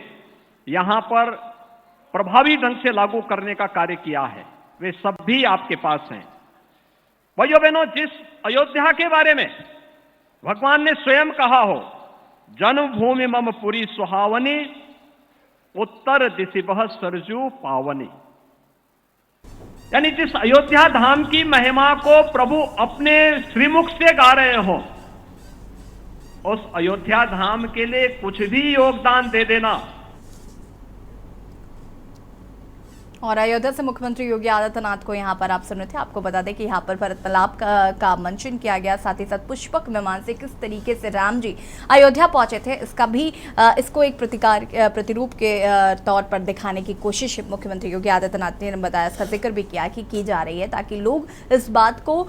यहां पर प्रभावी ढंग से लागू करने का कार्य किया है, वे सब भी आपके पास हैं। भाइयों बहनों, जिस अयोध्या के बारे में भगवान ने स्वयं कहा हो, जन्मभूमि मम पुरी सुहावनी, उत्तर दिशि बह सरजू पावनी, यानी जिस अयोध्या धाम की महिमा को प्रभु अपने श्रीमुख से गा रहे हो, उस अयोध्या धाम के लिए कुछ भी योगदान दे देना। और अयोध्या से मुख्यमंत्री योगी आदित्यनाथ को यहाँ पर आप सुन रहे थे। आपको बता दें कि यहाँ पर भरत मिलाप का मंचन किया गया, साथ ही साथ पुष्पक विमान से किस तरीके से राम जी अयोध्या पहुंचे थे, इसका भी इसको एक प्रतिरूप के तौर पर दिखाने की कोशिश मुख्यमंत्री योगी आदित्यनाथ ने बताया। इसका जिक्र भी किया कि की जा रही है ताकि लोग इस बात को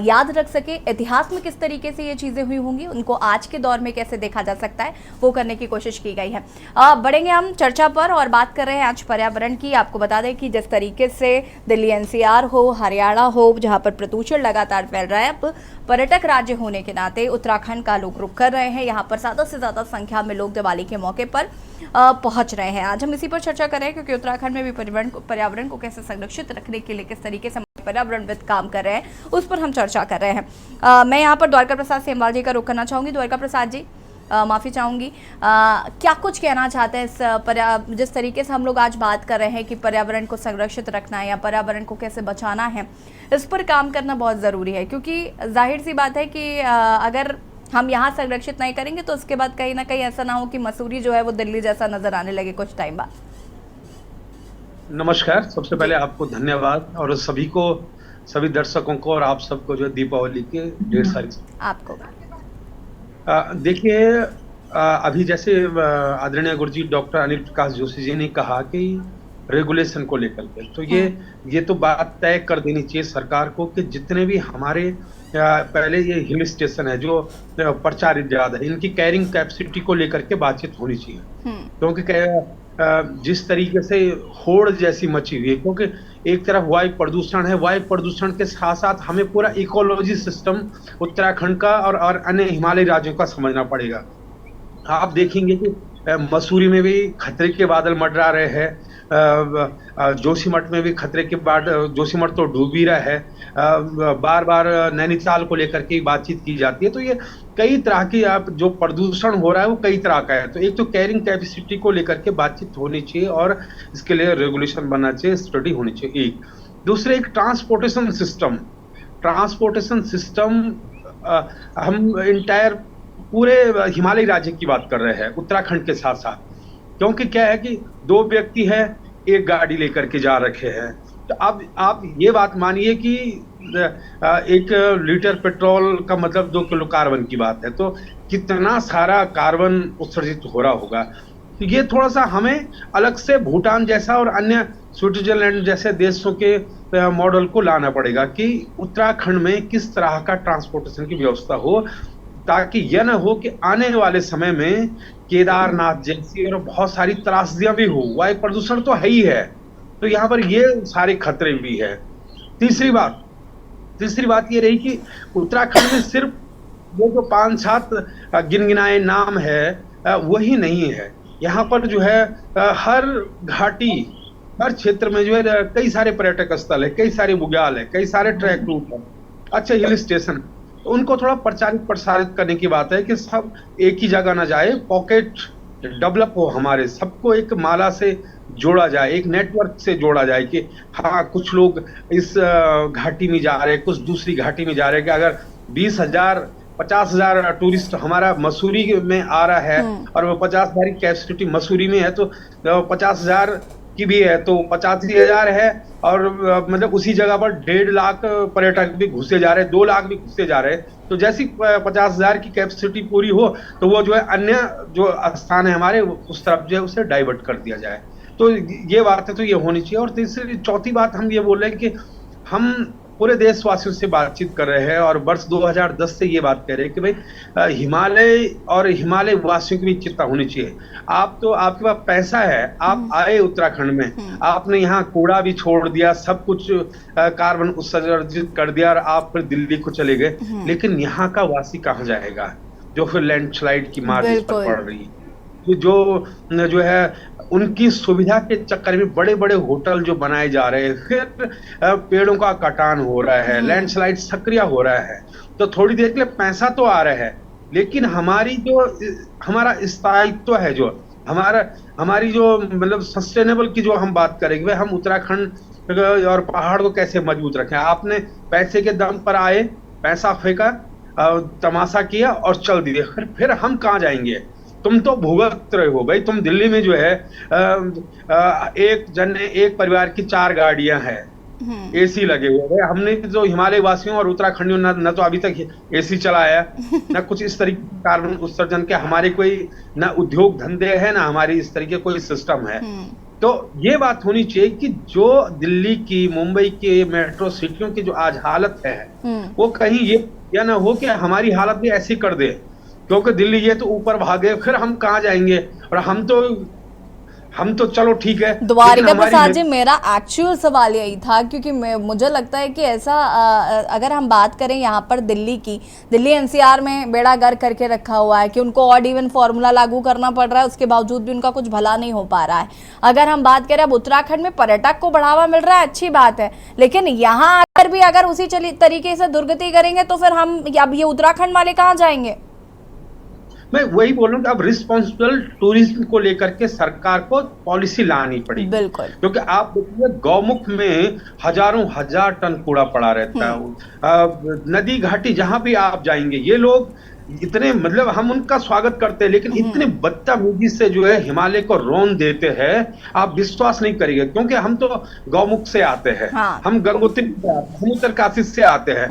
याद रख सके, इतिहास में किस तरीके से ये चीज़ें हुई होंगी, उनको आज के दौर में कैसे देखा जा सकता है, वो करने की कोशिश की गई है। बढ़ेंगे हम चर्चा पर और बात कर रहे हैं आज पर्यावरण की। आपको बता दें कि जिस तरीके से दिल्ली एनसीआर हो, हरियाणा हो, जहां पर प्रदूषण लगातार फैल रहा है, अब पर्यटक राज्य होने के नाते उत्तराखंड का लोग रुख कर रहे हैं। यहां पर ज़्यादा से ज़्यादा संख्या में लोग दिवाली के मौके पर पहुंच रहे हैं। आज हम इसी पर चर्चा कर रहे हैं क्योंकि उत्तराखंड में भी पर्यावरण को कैसे संरक्षित रखने के लिए किस तरीके से पर्यावरणविद काम कर रहे हैं, उस पर हम चर्चा कर रहे हैं। मैं यहाँ पर द्वारका प्रसाद सेमवाल जी का रुख करना चाहूँगी। द्वारका प्रसाद जी, माफ़ी चाहूँगी, क्या कुछ कहना चाहते हैं इस जिस तरीके से हम लोग आज बात कर रहे हैं कि पर्यावरण को संरक्षित रखना है या पर्यावरण को कैसे बचाना है, इस पर काम करना बहुत ज़रूरी है क्योंकि जाहिर सी बात है कि अगर हम यहाँ संरक्षित नहीं करेंगे तो उसके बाद कहीं ना कहीं ऐसा ना हो कि मसूरी जो है वो दिल्ली जैसा नज़र आने लगे कुछ टाइम बाद। नमस्कार, सबसे पहले आपको धन्यवाद और सभी दर्शकों को और आप सबको जो दीपावली के ढेर सारी आपको देखिए, अभी जैसे आदरणीय गुरुजी डॉक्टर अनिल प्रकाश जोशी जी ने कहा कि रेगुलेशन को लेकर के, तो ये तो बात तय कर देनी चाहिए सरकार को कि जितने भी हमारे पहले ये हिल स्टेशन है जो प्रचारित ज्यादा है, इनकी कैरिंग कैपेसिटी को लेकर के बातचीत होनी चाहिए। क्योंकि जिस तरीके से होड़ जैसी मची हुई है, क्योंकि एक तरफ वायु प्रदूषण है, वायु प्रदूषण के साथ साथ हमें पूरा इकोलॉजी सिस्टम उत्तराखंड का और अन्य हिमालयी राज्यों का समझना पड़ेगा। आप देखेंगे कि मसूरी में भी खतरे के बादल मंडरा रहे हैं, जोशीमठ में भी खतरे के बादल, जोशीमठ तो डूब ही रहा है, बार बार नैनीताल को लेकर के बातचीत की जाती है। तो ये कई तरह की आप जो प्रदूषण हो रहा है वो कई तरह का है। तो एक तो कैरिंग कैपेसिटी को लेकर के बातचीत होनी चाहिए और इसके लिए रेगुलेशन बनना चाहिए, स्टडी होनी चाहिए। एक दूसरे, एक ट्रांसपोर्टेशन सिस्टम हम इंटायर पूरे हिमालयी राज्य की बात कर रहे हैं, उत्तराखंड के साथ साथ, क्योंकि क्या है कि 2 व्यक्ति है, एक गाड़ी लेकर के जा रखे हैं। तो अब आप ये बात मानिए कि 1 लीटर पेट्रोल का मतलब 2 किलो कार्बन की बात है, तो कितना सारा कार्बन उत्सर्जित हो रहा होगा। तो ये थोड़ा सा हमें अलग से भूटान जैसा और अन्य स्विट्जरलैंड जैसे देशों के मॉडल को लाना पड़ेगा कि उत्तराखंड में किस तरह का ट्रांसपोर्टेशन की व्यवस्था हो, ताकि यह न हो कि आने वाले समय में केदारनाथ जैसी और बहुत सारी त्रासदियां भी हो। वायु प्रदूषण तो है ही है, तो यहाँ पर ये सारे खतरे भी है। तीसरी बात ये रही कि उत्तराखंड में सिर्फ वो जो 5-7 गिनगिनाए नाम है वही नहीं है। यहाँ पर जो है हर घाटी, हर क्षेत्र में जो है कई सारे पर्यटक स्थल है, कई सारे बुग्याल है, कई सारे ट्रैक रूट है, अच्छे हिल स्टेशन। उनको थोड़ा प्रचारित प्रसारित करने की बात है कि सब एक ही जगह ना जाए, पॉकेट डेवलप हो, हमारे सबको एक माला से जोड़ा जाए, एक नेटवर्क से जोड़ा जाए कि हाँ कुछ लोग इस घाटी में जा रहे हैं, कुछ दूसरी घाटी में जा रहे हैं। कि अगर 20,000 50,000 टूरिस्ट हमारा मसूरी में आ रहा है और वो 50,000 की कैपेसिटी मसूरी में है, तो 50,000 की भी है तो 85,000 है, और मतलब उसी जगह पर 1.5 लाख पर्यटक भी घुसे जा रहे हैं, 2 लाख भी घुसे जा रहे हैं। तो जैसी 50,000 की कैपेसिटी पूरी हो तो वो जो है अन्य जो स्थान है हमारे उस तरफ जो है उसे डाइवर्ट कर दिया जाए। तो ये बात है, तो ये होनी चाहिए। और चौथी बात हम ये बोल रहे हैं कि हम पूरे देशवासियों से बातचीत कर रहे हैं और वर्ष 2010 से ये बात कह रहे हैं कि भाई हिमालय और हिमालय वासियों की भी चिंता होनी चाहिए। आपके पास पैसा है, आप आए उत्तराखंड में, आपने यहाँ कूड़ा भी छोड़ दिया, सब कुछ कार्बन उत्सर्जित कर दिया और आप फिर दिल्ली को चले गए, लेकिन यहाँ का वासी कहाँ जाएगा जो फिर लैंडस्लाइड की मार इस पर पड़ रही है। जो है उनकी सुविधा के चक्कर में बड़े बड़े होटल जो बनाए जा रहे हैं, फिर पेड़ों का कटान हो रहा है, लैंडस्लाइड सक्रिय हो रहा है। तो थोड़ी देर के लिए पैसा तो आ रहा है, लेकिन हमारा स्थायित्व है, जो हमारी जो मतलब सस्टेनेबल की जो हम बात करेंगे, हम उत्तराखंड और पहाड़ को कैसे मजबूत रखें। आपने पैसे के दम पर आए, पैसा फेंका, तमाशा किया और चल दिए, फिर हम कहाँ जाएंगे। तुम तो भुगत रहे हो भाई। तुम दिल्ली में जो है एक परिवार की 4 गाड़ियां हैं, एसी लगे हुए हैं। हमने जो हिमालय वासियों और उत्तराखंडियों न तो अभी तक एसी चलाया, न कुछ इस तरीके के कार्बन उत्सर्जन के हमारे कोई न उद्योग धंधे है, न हमारी इस तरीके कोई सिस्टम है। तो ये बात होनी चाहिए कि जो दिल्ली की, मुंबई के मेट्रो सिटियों की जो आज हालत है, वो कहीं ये या ना हो कि हमारी हालत भी ऐसी कर दे, क्योंकि दिल्ली ये तो ऊपर भागे, फिर हम कहाँ जाएंगे। और हम तो चलो ठीक है। द्वारिका प्रसाद जी, मेरा एक्चुअल सवाल यही था, क्योंकि मुझे लगता है कि ऐसा अगर हम बात करें यहाँ पर दिल्ली एनसीआर में बेड़ा गर्क करके रखा हुआ है कि उनको ऑड इवन फॉर्मूला लागू करना पड़ रहा है, उसके बावजूद भी उनका कुछ भला नहीं हो पा रहा है। अगर हम बात करें अब उत्तराखंड में पर्यटक को बढ़ावा मिल रहा है, अच्छी बात है, लेकिन यहाँ आकर भी अगर उसी तरीके से दुर्गति करेंगे तो फिर हम अब ये उत्तराखंड वाले कहाँ जाएंगे। मैं वही बोल रहा हूँ कि अब रिस्पॉन्सिबल टूरिज्म को लेकर के सरकार को पॉलिसी लानी पड़ेगी। बिल्कुल, क्योंकि आप देखिए गौमुख में हजार टन कूड़ा पड़ा रहता है। नदी घाटी जहां भी आप जाएंगे, ये लोग इतने मतलब हम उनका स्वागत करते हैं, लेकिन इतने बदतमीजी से जो है हिमालय को रौन देते हैं, आप विश्वास नहीं करेंगे। क्योंकि हम तो गौमुख से आते हैं, हम गंगोत्री से आते हैं, हम उत्तरकाशी से आते हैं।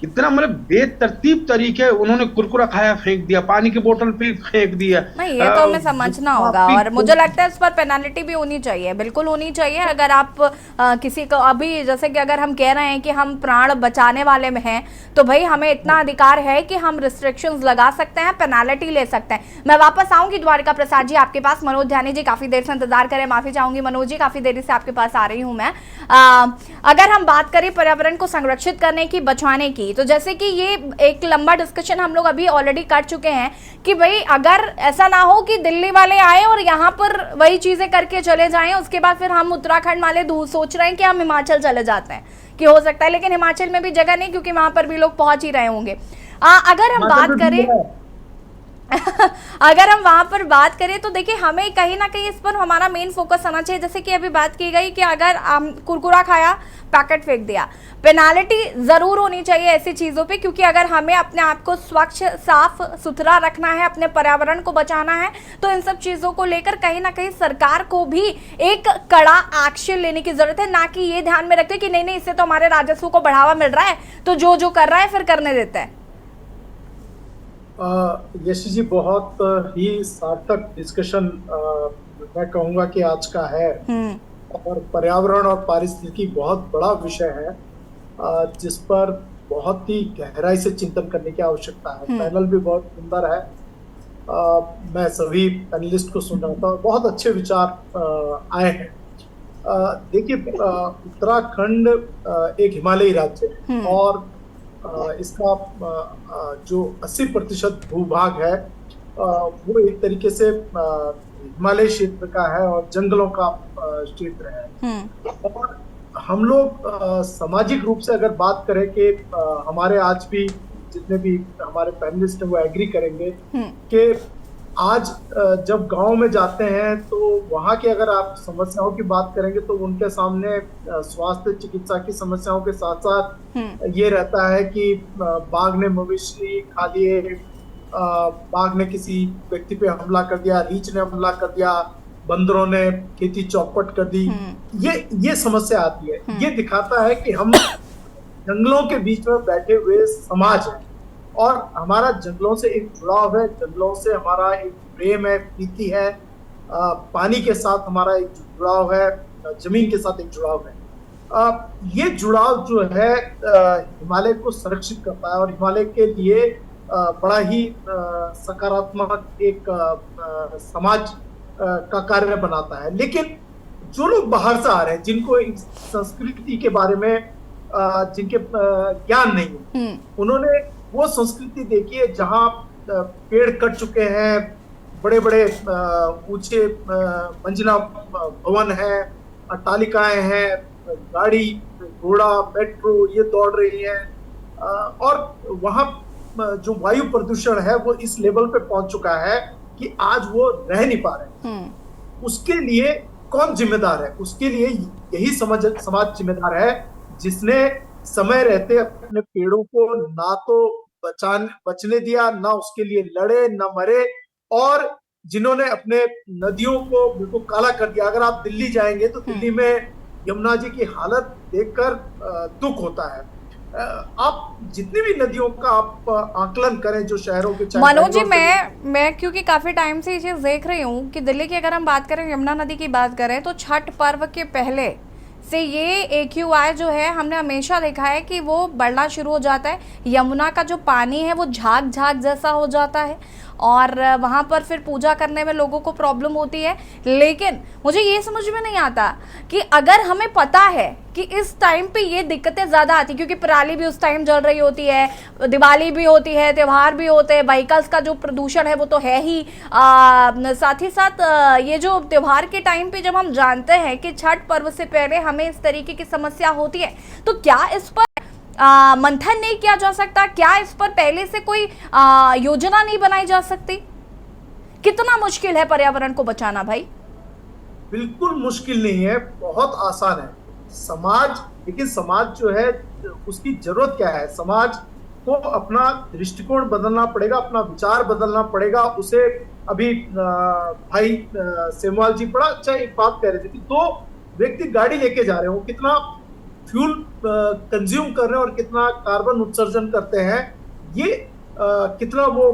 इतना मतलब बेतरतीब तरीके, उन्होंने कुरकुरा खाया फेंक दिया, पानी की बोतल पे फेंक दिया। नहीं, ये तो हमें समझना होगा और मुझे लगता है इस पर पेनल्टी भी होनी चाहिए, बिल्कुल होनी चाहिए। अगर आप किसी को अभी जैसे कि अगर हम कह रहे हैं कि हम प्राण बचाने वाले में हैं, तो भाई हमें इतना अधिकार है कि हम रिस्ट्रिक्शंस लगा सकते हैं, पेनल्टी ले सकते हैं। मैं वापस आऊंगी द्वारिका प्रसाद जी आपके पास। मनोज ध्यानी जी काफी देर से इंतजार करें, माफी चाहूंगी मनोज जी, काफी देरी से आपके पास आ रही हूं मैं। अगर हम बात करें पर्यावरण को संरक्षित करने की, बचाने की, तो जैसे कि ये एक लंबा डिस्कशन हम लोग अभी ऑलरेडी कर चुके हैं कि भाई अगर ऐसा ना हो कि दिल्ली वाले आए और यहाँ पर वही चीजें करके चले जाएं, उसके बाद फिर हम उत्तराखंड वाले सोच रहे हैं कि हम हिमाचल चले जाते हैं, कि हो सकता है, लेकिन हिमाचल में भी जगह नहीं क्योंकि वहां पर भी लोग पहुंच ही रहे होंगे। अगर हम बात करें अगर हम वहां पर बात करें तो देखिए हमें कहीं ना कहीं इस पर हमारा मेन फोकस होना चाहिए। जैसे कि अभी बात की गई कि अगर कुरकुरा खाया, पैकेट फेंक दिया, पेनाल्टी जरूर होनी चाहिए ऐसी चीजों पे, क्योंकि अगर हमें अपने आप को स्वच्छ साफ सुथरा रखना है, अपने पर्यावरण को बचाना है, तो इन सब चीजों को लेकर कहीं ना कहीं सरकार को भी एक कड़ा एक्शन लेने की जरूरत है, ना कि ये ध्यान में रखते कि नहीं इससे तो हमारे राजस्व को बढ़ावा मिल रहा है तो जो कर रहा है फिर करने देता है। यशी जी, बहुत ही सार्थक डिस्कशन मैं कहूँगा कि आज का है, और पर्यावरण और पारिस्थितिकी बहुत बड़ा विषय है जिस पर बहुत ही गहराई से चिंतन करने की आवश्यकता है। पैनल भी बहुत सुंदर है, मैं सभी पैनलिस्ट को सुन रहा था, बहुत अच्छे विचार आए हैं। देखिए, उत्तराखंड एक हिमालयी राज्य है और इसका जो 80% भूभाग है वो एक तरीके से हिमालय क्षेत्र का है और जंगलों का क्षेत्र है। और हम लोग सामाजिक रूप से अगर बात करें कि हमारे आज भी जितने भी हमारे पैनलिस्ट हैं वो एग्री करेंगे कि आज जब गांव में जाते हैं तो वहाँ की अगर आप समस्याओं की बात करेंगे तो उनके सामने स्वास्थ्य चिकित्सा की समस्याओं के साथ साथ ये रहता है कि बाघ ने मवेशी खा लिए, बाघ ने किसी व्यक्ति पे हमला कर दिया, रीछ ने हमला कर दिया, बंदरों ने खेती चौपट कर दी, ये समस्या आती है। ये दिखाता है कि हम जंगलों के बीच में बैठे हुए समाज है और हमारा जंगलों से एक जुड़ाव है, जंगलों से हमारा एक प्रेम है, प्रीति है, पानी के साथ हमारा एक जुड़ाव है, जमीन के साथ एक जुड़ाव है। ये जुड़ाव जो है हिमालय को संरक्षित करता है और हिमालय के लिए बड़ा ही सकारात्मक एक समाज का कार्य बनाता है। लेकिन जो लोग बाहर से आ रहे हैं, जिनको इस संस्कृति के बारे में जिनके ज्ञान नहीं है, उन्होंने वो संस्कृति देखी है जहाँ पेड़ कट चुके हैं, बड़े बड़े ऊंचे मंजिला भवन है, अट्टालिकाएं हैं, गाड़ी घोड़ा मेट्रो ये दौड़ रही है और वहाँ जो वायु प्रदूषण है वो इस लेवल पे पहुंच चुका है कि आज वो रह नहीं पा रहे। उसके लिए कौन जिम्मेदार है? उसके लिए यही समाज जिम्मेदार है जिसने समय रहते अपने पेड़ों को ना तो बचने दिया, ना उसके लिए लड़े, ना मरे, और जिन्होंने अपने नदियों को बिल्कुल काला कर दिया। अगर आप दिल्ली जाएंगे तो दिल्ली में यमुना जी की हालत देखकर दुख होता है। आप जितनी भी नदियों का आप आकलन करें जो शहरों के, मनोज जी, मैं क्योंकि काफी टाइम से ये चीज देख रही हूँ कि दिल्ली की अगर हम बात करें, यमुना नदी की बात करें, तो छठ पर्व के पहले से ये AQI जो है हमने हमेशा देखा है कि वो बढ़ना शुरू हो जाता है। यमुना का जो पानी है वो झाग जैसा हो जाता है और वहाँ पर फिर पूजा करने में लोगों को प्रॉब्लम होती है। लेकिन मुझे ये समझ में नहीं आता कि अगर हमें पता है कि इस टाइम पे ये दिक्कतें ज़्यादा आती, क्योंकि पराली भी उस टाइम जल रही होती है, दिवाली भी होती है, त्यौहार भी होते हैं, व्हीकल्स का जो प्रदूषण है वो तो है ही, साथ ही साथ ये जो त्यौहार के टाइम पे जब हम जानते हैं कि छठ पर्व से पहले हमें इस तरीके की समस्या होती है, तो क्या इस पर मंथन नहीं किया जा सकता? क्या इस पर पहले से कोई योजना नहीं बनाई जा सकती? कितना मुश्किल है पर्यावरण को बचाना भाई? बिल्कुल मुश्किल नहीं है, बहुत आसान है। समाज, लेकिन समाज जो है उसकी जरूरत क्या है? समाज को अपना दृष्टिकोण बदलना पड़ेगा, अपना विचार बदलना पड़ेगा। उसे अभी भाई सेमवाल जी बड़ा अच्छा एक बात कह रहे थे कि दो व्यक्ति गाड़ी लेके जा रहे हो, कितना फ्यूल कंज्यूम कर रहे हैं और कितना कार्बन उत्सर्जन करते हैं, ये कितना वो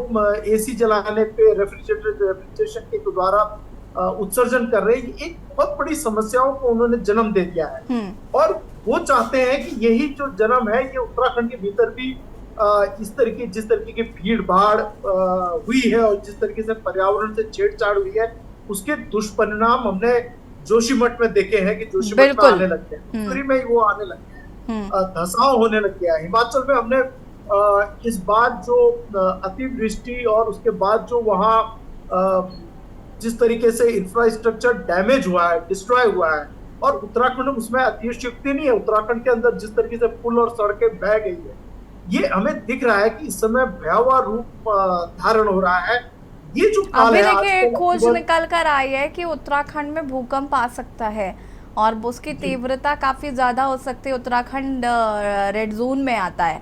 एसी जलाने पे रेफ्रिजरेशन के द्वारा उत्सर्जन कर रहे हैं, एक बहुत बड़ी समस्याओं को उन्होंने जन्म दे दिया है। और वो चाहते हैं कि यही जो जन्म है ये उत्तराखंड के भीतर भी जिस तरीके की भीड़ भाड़ हुई है और जिस तरीके से पर्यावरण से छेड़छाड़ हुई है, उसके दुष्परिणाम हमने जोशीमठ में देखे हैं कि जोशीमठ में आने लग गए, उत्तरी में वो आने लग गए, धसाव होने लग गया। हिमाचल में हमने इस बार जो अतिवृष्टि और उसके बाद जो वहाँ जिस तरीके से इंफ्रास्ट्रक्चर डैमेज हुआ है, डिस्ट्रॉय हुआ है, और उत्तराखंड में उसमें अतिशयोक्ति नहीं है। उत्तराखंड के अंदर जिस तरीके से पुल और सड़कें बह गई है, ये हमें दिख रहा है कि इस समय भयावह रूप धारण हो रहा है। ये जो अभी देखिए खोज निकल कर आई है कि उत्तराखंड में भूकंप आ सकता है और उसकी तीव्रता काफी ज्यादा हो सकती है। उत्तराखंड रेड जोन में आता है,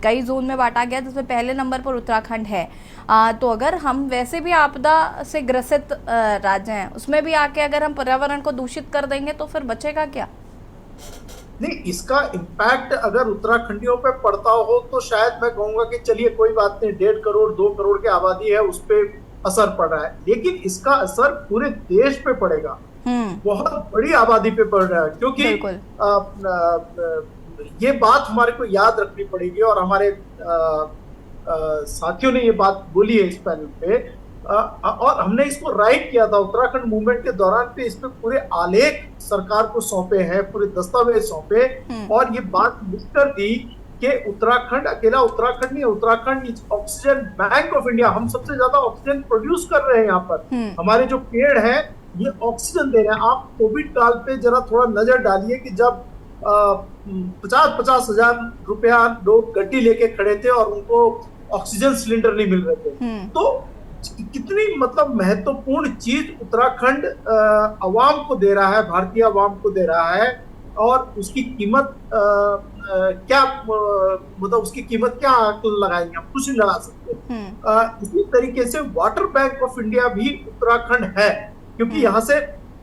कई जोन में बांटा गया जिसमें पहले नंबर पर उत्तराखंड है। तो अगर हम वैसे भी आपदा से ग्रसित राज्य हैं, उसमें भी आके अगर हम पर्यावरण को दूषित कर देंगे तो फिर बचेगा क्या? नहीं, इसका इम्पैक्ट अगर उत्तराखंडियों पे पड़ता हो तो शायद मैं कहूंगा कि चलिए कोई बात नहीं, 1.5 करोड़ 2 करोड़ की आबादी है, उस पे असर पड़ रहा है, लेकिन इसका असर पूरे देश पे पड़ेगा, बहुत बड़ी आबादी पे पड़ रहा है। क्योंकि ये बात हमारे को याद रखनी पड़ेगी और हमारे साथियों ने ये बात बोली है इस पैनल पे, और हमने इसको राइट किया था उत्तराखंड मूवमेंट के दौरान पे। इस पे पूरे आलेख सरकार को सौंपे हैं, पूरे दस्तावेज सौंपे, और ये बात लिखकर दी कि उत्तराखंड अकेला उत्तराखंड नहीं, Uttarakhand is oxygen bank of India. हम सबसे ज्यादा ऑक्सीजन प्रोड्यूस कर रहे हैं यहाँ पर। हमारे जो पेड़ हैं ये ऑक्सीजन दे रहे हैं। आप कोविड काल पे जरा थोड़ा नजर डालिए कि जब 50-50 हजार रुपया लोग गड्डी लेके खड़े थे और उनको ऑक्सीजन सिलेंडर नहीं मिल रहे थे, तो कितनी मतलब महत्वपूर्ण चीज उत्तराखंड अवाम को दे रहा है, भारतीय अवाम को दे रहा है, और उसकी कीमत क्या मतलब उसकी कीमत क्या लगाएंगे हम? कुछ नहीं लगा सकते। इसी तरीके से वाटर बैंक ऑफ इंडिया भी उत्तराखंड है, क्योंकि यहाँ से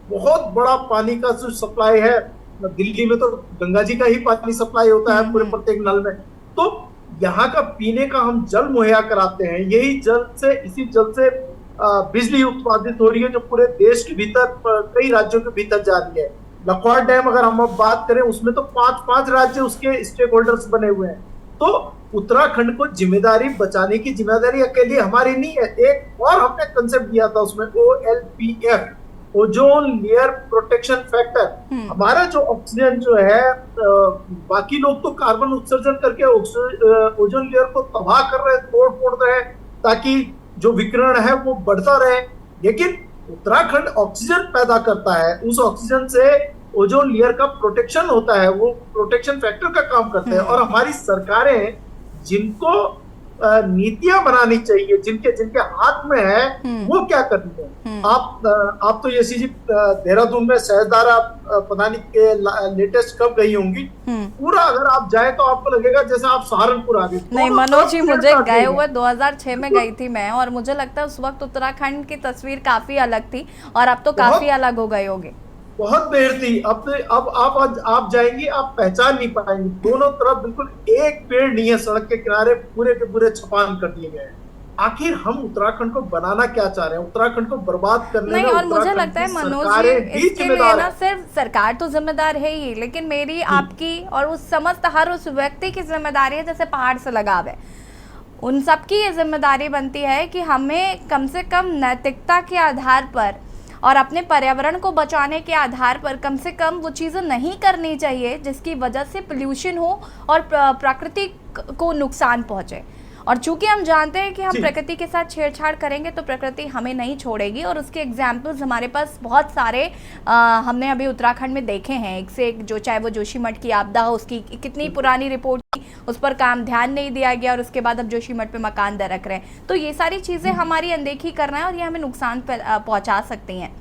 बहुत बड़ा पानी का जो सप्लाई है, दिल्ली में तो गंगा जी का ही पानी सप्लाई होता है पूरे प्रत्येक नल में, तो यहाँ का पीने का हम जल मुहैया कराते हैं। यही जल से, इसी जल से बिजली उत्पादित हो रही है जो पूरे देश के भीतर कई राज्यों के भीतर जा रही है। लखवाड़ डैम अगर हम अब बात करें, उसमें तो 5 राज्य उसके स्टेक होल्डर्स बने हुए हैं। तो उत्तराखंड को जिम्मेदारी बचाने की जिम्मेदारी अकेली हमारी नहीं है। एक और हमने कंसेप्ट दिया था उसमें, OLPF, ozone layer protection factor. हमारा जो ऑक्सीजन जो है, बाकी लोग तो कार्बन उत्सर्जन करके ओजोन लेयर को तबाह कर रहे हैं, तोड़ फोड़ रहे हैं, ताकि जो विकिरण है वो बढ़ता रहे, लेकिन उत्तराखंड ऑक्सीजन पैदा करता है। उस ऑक्सीजन से ओजोन लेयर का प्रोटेक्शन होता है, वो प्रोटेक्शन फैक्टर का काम करते हैं। और हमारी सरकारें जिनको नीतियां बनानी चाहिए, जिनके हाथ में है, वो क्या कर रही है? आप तो यशी जी देहरादून में सहजदारा पता नहीं के लेटेस्ट कब गई होंगी, पूरा अगर आप जाए तो आपको लगेगा जैसे आप सहारनपुर आ गए। नहीं मनोज जी, मुझे गए हुए 2006 में गई थी मैं, और मुझे लगता है उस वक्त उत्तराखंड की तस्वीर काफी अलग थी और अब तो काफी अलग हो गई होगी। बहुत देर थी। अब आप जाएंगे, आप पहचान नहीं पाएंगे। दोनों तरफ बिल्कुल एक पेड़ नहीं है, सड़क के किनारे पूरे के पूरे छपान कर दिए गए। आखिर हम उत्तराखंड को बनाना क्या चाह रहे हैं? उत्तराखंड को बर्बाद करने नहीं, और मुझे लगता है मनोज जी इसके लिए ना सिर्फ सरकार तो जिम्मेदार है ही, लेकिन मेरी आपकी और उस समस्त हर उस व्यक्ति की जिम्मेदारी है जैसे पहाड़ से लगाव है। उन सबकी ये जिम्मेदारी बनती है कि हमें कम से कम नैतिकता के आधार पर और अपने पर्यावरण को बचाने के आधार पर कम से कम वो चीज़ें नहीं करनी चाहिए जिसकी वजह से पोल्यूशन हो और प्रकृति को नुकसान पहुंचे। और चूंकि हम जानते हैं कि हम प्रकृति के साथ छेड़छाड़ करेंगे तो प्रकृति हमें नहीं छोड़ेगी, और उसके एग्जाम्पल्स हमारे पास बहुत सारे हमने अभी उत्तराखंड में देखे हैं, एक से एक। जो चाहे वो जोशीमठ की आपदा हो, उसकी कितनी पुरानी रिपोर्ट थी, उस पर ध्यान नहीं दिया गया, और उसके बाद अब जोशीमठ पे मकान दरक रहे हैं। तो ये सारी चीज़ें हमारी अनदेखी करना है और ये हमें नुकसान पहुँचा सकती हैं।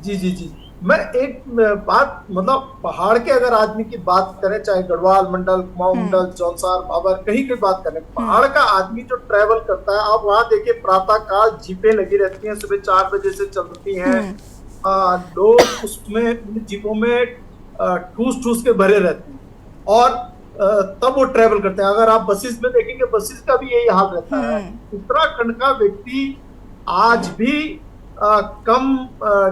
जी, मैं एक बात, मतलब पहाड़ के अगर आदमी की बात करें, चाहे गढ़वाल मंडल, कुमाऊं मंडल, जौनसार, भाबर, कहीं की बात करें, पहाड़ का आदमी जो ट्रैवल करता है, आप वहाँ देखिए प्रातः काल जीपें लगी रहती हैं, सुबह 4 बजे से चलती हैं। लोग उसमें जीपों में ठूस ठूस के भरे रहते हैं और तब वो ट्रेवल करते हैं। अगर आप बसेस में देखेंगे, बसेस का भी यही हाल रहता है। उत्तराखंड का व्यक्ति आज भी कम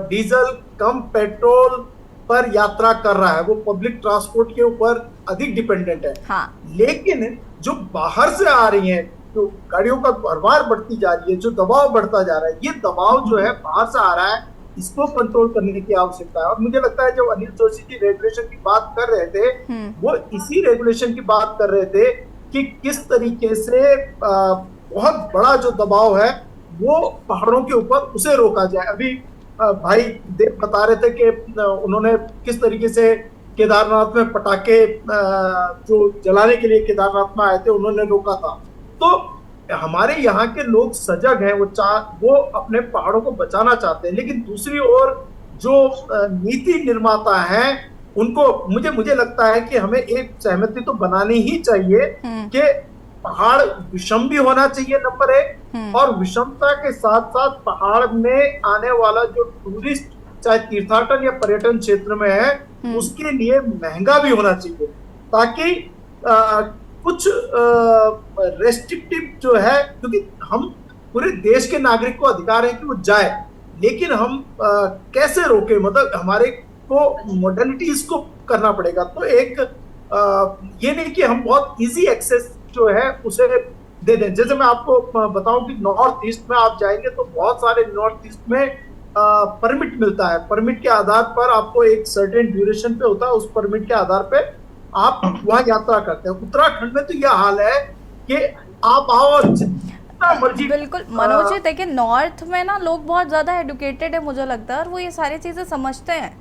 डीजल, कम पेट्रोल पर यात्रा कर रहा है, वो पब्लिक ट्रांसपोर्ट के ऊपर अधिक डिपेंडेंट है। हाँ। लेकिन जो बाहर से आ रही है, जो गाड़ियों का भरमार बढ़ती जा रही है, जो दबाव बढ़ता जा रहा है, ये दबाव जो है बाहर से आ रहा है, इसको कंट्रोल करने की आवश्यकता है। और मुझे लगता है जो अनिल जोशी जी रेगुलेशन की बात कर रहे थे, वो इसी रेगुलेशन की बात कर रहे थे कि किस तरीके से बहुत बड़ा जो दबाव है वो पहाड़ों के ऊपर उसे रोका जाए। अभी भाई देव बता रहे थे कि उन्होंने किस तरीके से केदारनाथ में पटाखे जो जलाने के लिए केदारनाथ में आए थे, उन्होंने रोका था। तो हमारे यहाँ के लोग सजग हैं, वो अपने पहाड़ों को बचाना चाहते हैं। लेकिन दूसरी ओर जो नीति निर्माता हैं, उनको मुझे लगता है कि हमें एक सहमति तो बनानी ही चाहिए कि पहाड़ विषम भी होना चाहिए, नंबर 1, और विषमता के साथ साथ पहाड़ में आने वाला जो टूरिस्ट, चाहे तीर्थाटन या पर्यटन क्षेत्र में है, उसके लिए महंगा भी होना चाहिए, ताकि कुछ रेस्ट्रिक्टिव जो है, क्योंकि हम पूरे देश के नागरिक को अधिकार है कि वो जाए, लेकिन हम कैसे रोके, मतलब हमारे को मोडेलिटीज को करना पड़ेगा। तो एक ये नहीं कि हम बहुत इजी एक्सेस जो है उसे दे दें। जैसे मैं आपको बताऊं कि नॉर्थ ईस्ट में आप जाएंगे तो बहुत सारे नॉर्थ ईस्ट में परमिट मिलता है। परमिट के आधार पर आपको एक सर्टेन ड्यूरेशन पे होता है, उस परमिट के आधार पे आप वहां यात्रा करते हैं। उत्तराखंड में तो यह हाल है कि आप आओ और जितना मर्जी। बिल्कुल मनोज जी, देखिए नॉर्थ में ना लोग बहुत ज्यादा एडुकेटेड है मुझे लगता है, और वो ये सारी चीजें समझते हैं,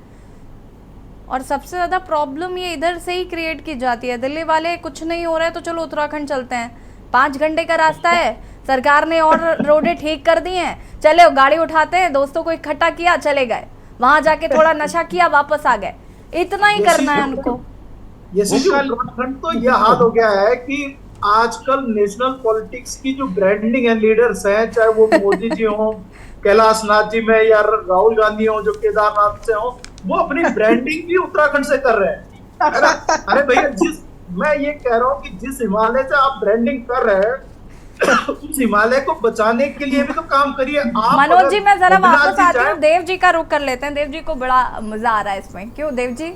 और सबसे ज्यादा प्रॉब्लम ये इधर से ही क्रिएट की जाती है। दिल्ली वाले कुछ नहीं हो रहा है तो चलो उत्तराखंड चलते हैं, 5 घंटे का रास्ता है, सरकार ने और रोडें ठीक कर दी हैं, चले गाड़ी उठाते हैं, दोस्तों को इकट्ठा किया, चले गए, वहां जाके थोड़ा नशा किया, वापस आ गए, इतना ही करना है उनको। उत्तराखंड तो यह हाल हो गया है कि आजकल नेशनल पॉलिटिक्स की जो ब्रांडिंग है, लीडर्स हैं, चाहे वो मोदी जी हो, कैलाश नाथ जी में, या राहुल गांधी हो जो केदारनाथ से हो, वो अपनी ब्रांडिंग भी उत्तराखंड से कर रहे हैं। अरे भैया, मैं ये कह रहा हूँ कि जिस हिमालय से आप ब्रांडिंग कर रहे हैं, उस हिमालय को बचाने के लिए भी तो काम करिए। मनोज जी, मैं जरा वापस आती हूँ, देव जी का रुख कर लेते हैं। देव जी को बड़ा मजा आ रहा है इसमें, क्यों देव जी?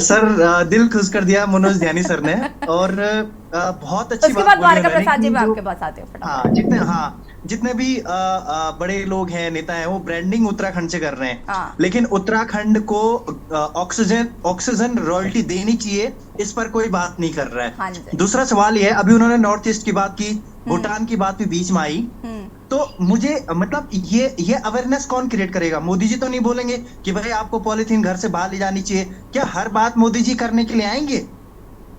सर दिल खुश कर दिया मनोज ध्यानी सर ने, और बहुत अच्छी उसके बाद द्वारका प्रसाद जी, मैं आपके पास आती हूँ। जितने भी बड़े लोग हैं, नेता हैं, वो ब्रांडिंग उत्तराखंड से कर रहे हैं, लेकिन उत्तराखंड को ऑक्सीजन रॉयल्टी देनी चाहिए, इस पर कोई बात नहीं कर रहा है। दूसरा सवाल ये है, अभी उन्होंने नॉर्थ ईस्ट की बात की, भूटान की बात भी बीच में आई, तो मुझे मतलब ये अवेयरनेस कौन क्रिएट करेगा? मोदी जी तो नहीं बोलेंगे कि भाई आपको पॉलीथीन घर से बाहर ले जानी चाहिए। क्या हर बात मोदी जी करने के लिए आएंगे,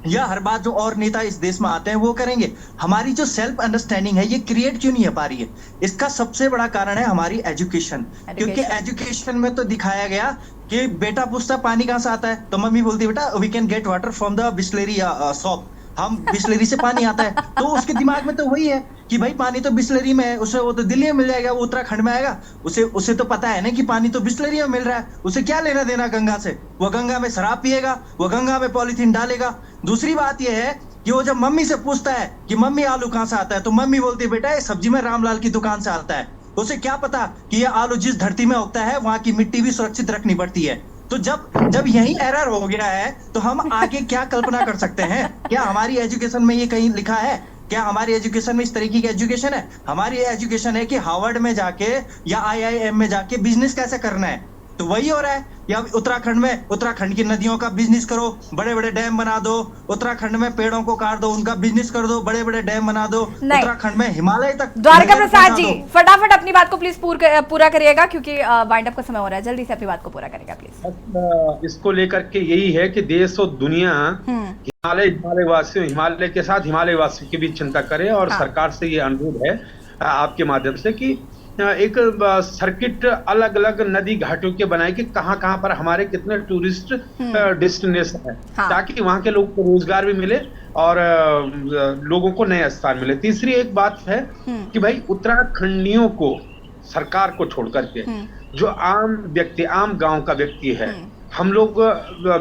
या हर बात जो और नेता इस देश में आते हैं वो करेंगे? हमारी जो सेल्फ अंडरस्टैंडिंग है, ये क्रिएट क्यों नहीं हो पा रही है? इसका सबसे बड़ा कारण है हमारी एजुकेशन, क्योंकि एजुकेशन में तो दिखाया गया कि बेटा पूछता पानी कहां से आता है, तो मम्मी बोलती बेटा we can get water from the Bisleri shop, हम बिस्लरी से पानी आता है। तो उसके दिमाग में तो वही है कि भाई पानी तो बिस्लरी में है, उसे वो तो दिल्ली में मिल जाएगा, वो उत्तराखंड में आएगा, उसे तो पता है ना कि पानी तो बिस्लरी में मिल रहा है, उसे क्या लेना देना गंगा से? वो गंगा में शराब पिएगा, वो गंगा में पॉलीथीन डालेगा। दूसरी बात ये है कि वो जब मम्मी से पूछता है कि मम्मी आलू कहां से आता है, तो मम्मी बोलती है बेटा ये सब्जी में रामलाल की दुकान से आता है। उसे क्या पता कि ये आलू जिस धरती में उगता है वहां की मिट्टी भी सुरक्षित रखनी पड़ती है। तो जब यही एरर हो गया है, तो हम आगे क्या कल्पना कर सकते हैं? क्या हमारी एजुकेशन में ये कहीं लिखा है? क्या हमारी एजुकेशन में इस तरीके की एजुकेशन है? हमारी एजुकेशन है कि हार्वर्ड में जाके या IIM में जाके बिजनेस कैसे करना है, तो वही हो रहा है। या उत्तराखंड में, उत्तराखंड की नदियों का बिजनेस करो, बड़े बड़े डैम बना दो, उत्तराखंड में पेड़ों को काट दो, उनका बिजनेस कर दो, बड़े बड़े डैम बना दो, उत्तराखंड में हिमालय तक। द्वारका प्रसाद जी फटाफट अपनी बात को प्लीज पूरा करिएगा, क्योंकि वाइंड अप का समय हो रहा है, जल्दी से अपनी बात को पूरा करेगा प्लीज। इसको लेकर के यही है कि देश और दुनिया हिमालय वासियों, हिमालय के साथ हिमालय वासियों की भी चिंता करे, और सरकार से ये अनुरोध है आपके माध्यम से कि एक सर्किट अलग अलग नदी घाटों के बनाए कि कहाँ कहाँ पर हमारे कितने टूरिस्ट डेस्टिनेशन है, ताकि वहाँ के लोगों को रोजगार भी मिले और लोगों को नए स्थान मिले। तीसरी एक बात है कि भाई उत्तराखंडियों को, सरकार को छोड़ करके जो आम व्यक्ति, आम गांव का व्यक्ति है, हम लोग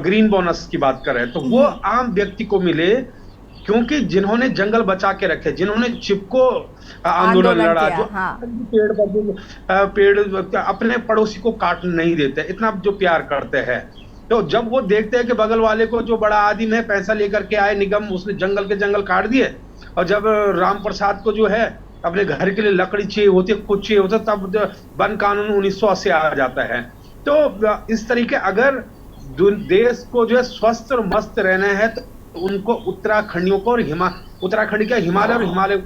ग्रीन बोनस की बात कर रहे हैं, तो वो आम व्यक्ति को मिले, क्योंकि जिन्होंने जंगल बचा के रखे, जिन्होंने चिपको आंदोलन लड़ा, जो पेड़ अपने पड़ोसी को काट नहीं देते, इतना जो प्यार करते हैं, तो जब वो देखते हैं कि बगल वाले को जो बड़ा आदिम है पैसा लेकर के आए निगम, उसने जंगल के जंगल काट दिए, और जब राम प्रसाद को जो है अपने घर के लिए लकड़ी चाहिए होती है, कुछ चाहिए होता है, तब वन कानून 1980 आ जाता है। तो इस तरीके अगर देश को जो है स्वस्थ और मस्त रहना है तो उनको उत्तराखंडियों को और उत्तराखंड के हिमालय और हिमालय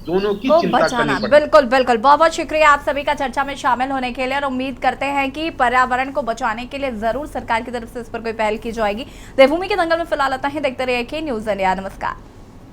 दोनों की चिंता करनी पड़ेगी। बिल्कुल बिल्कुल, बहुत बहुत शुक्रिया आप सभी का चर्चा में शामिल होने के लिए, और उम्मीद करते हैं कि पर्यावरण को बचाने के लिए जरूर सरकार की तरफ से इस पर कोई पहल की जाएगी। देवभूमि के दंगल में फिलहाल आता है, देखते रहिए के न्यूज़ इंडिया। नमस्कार।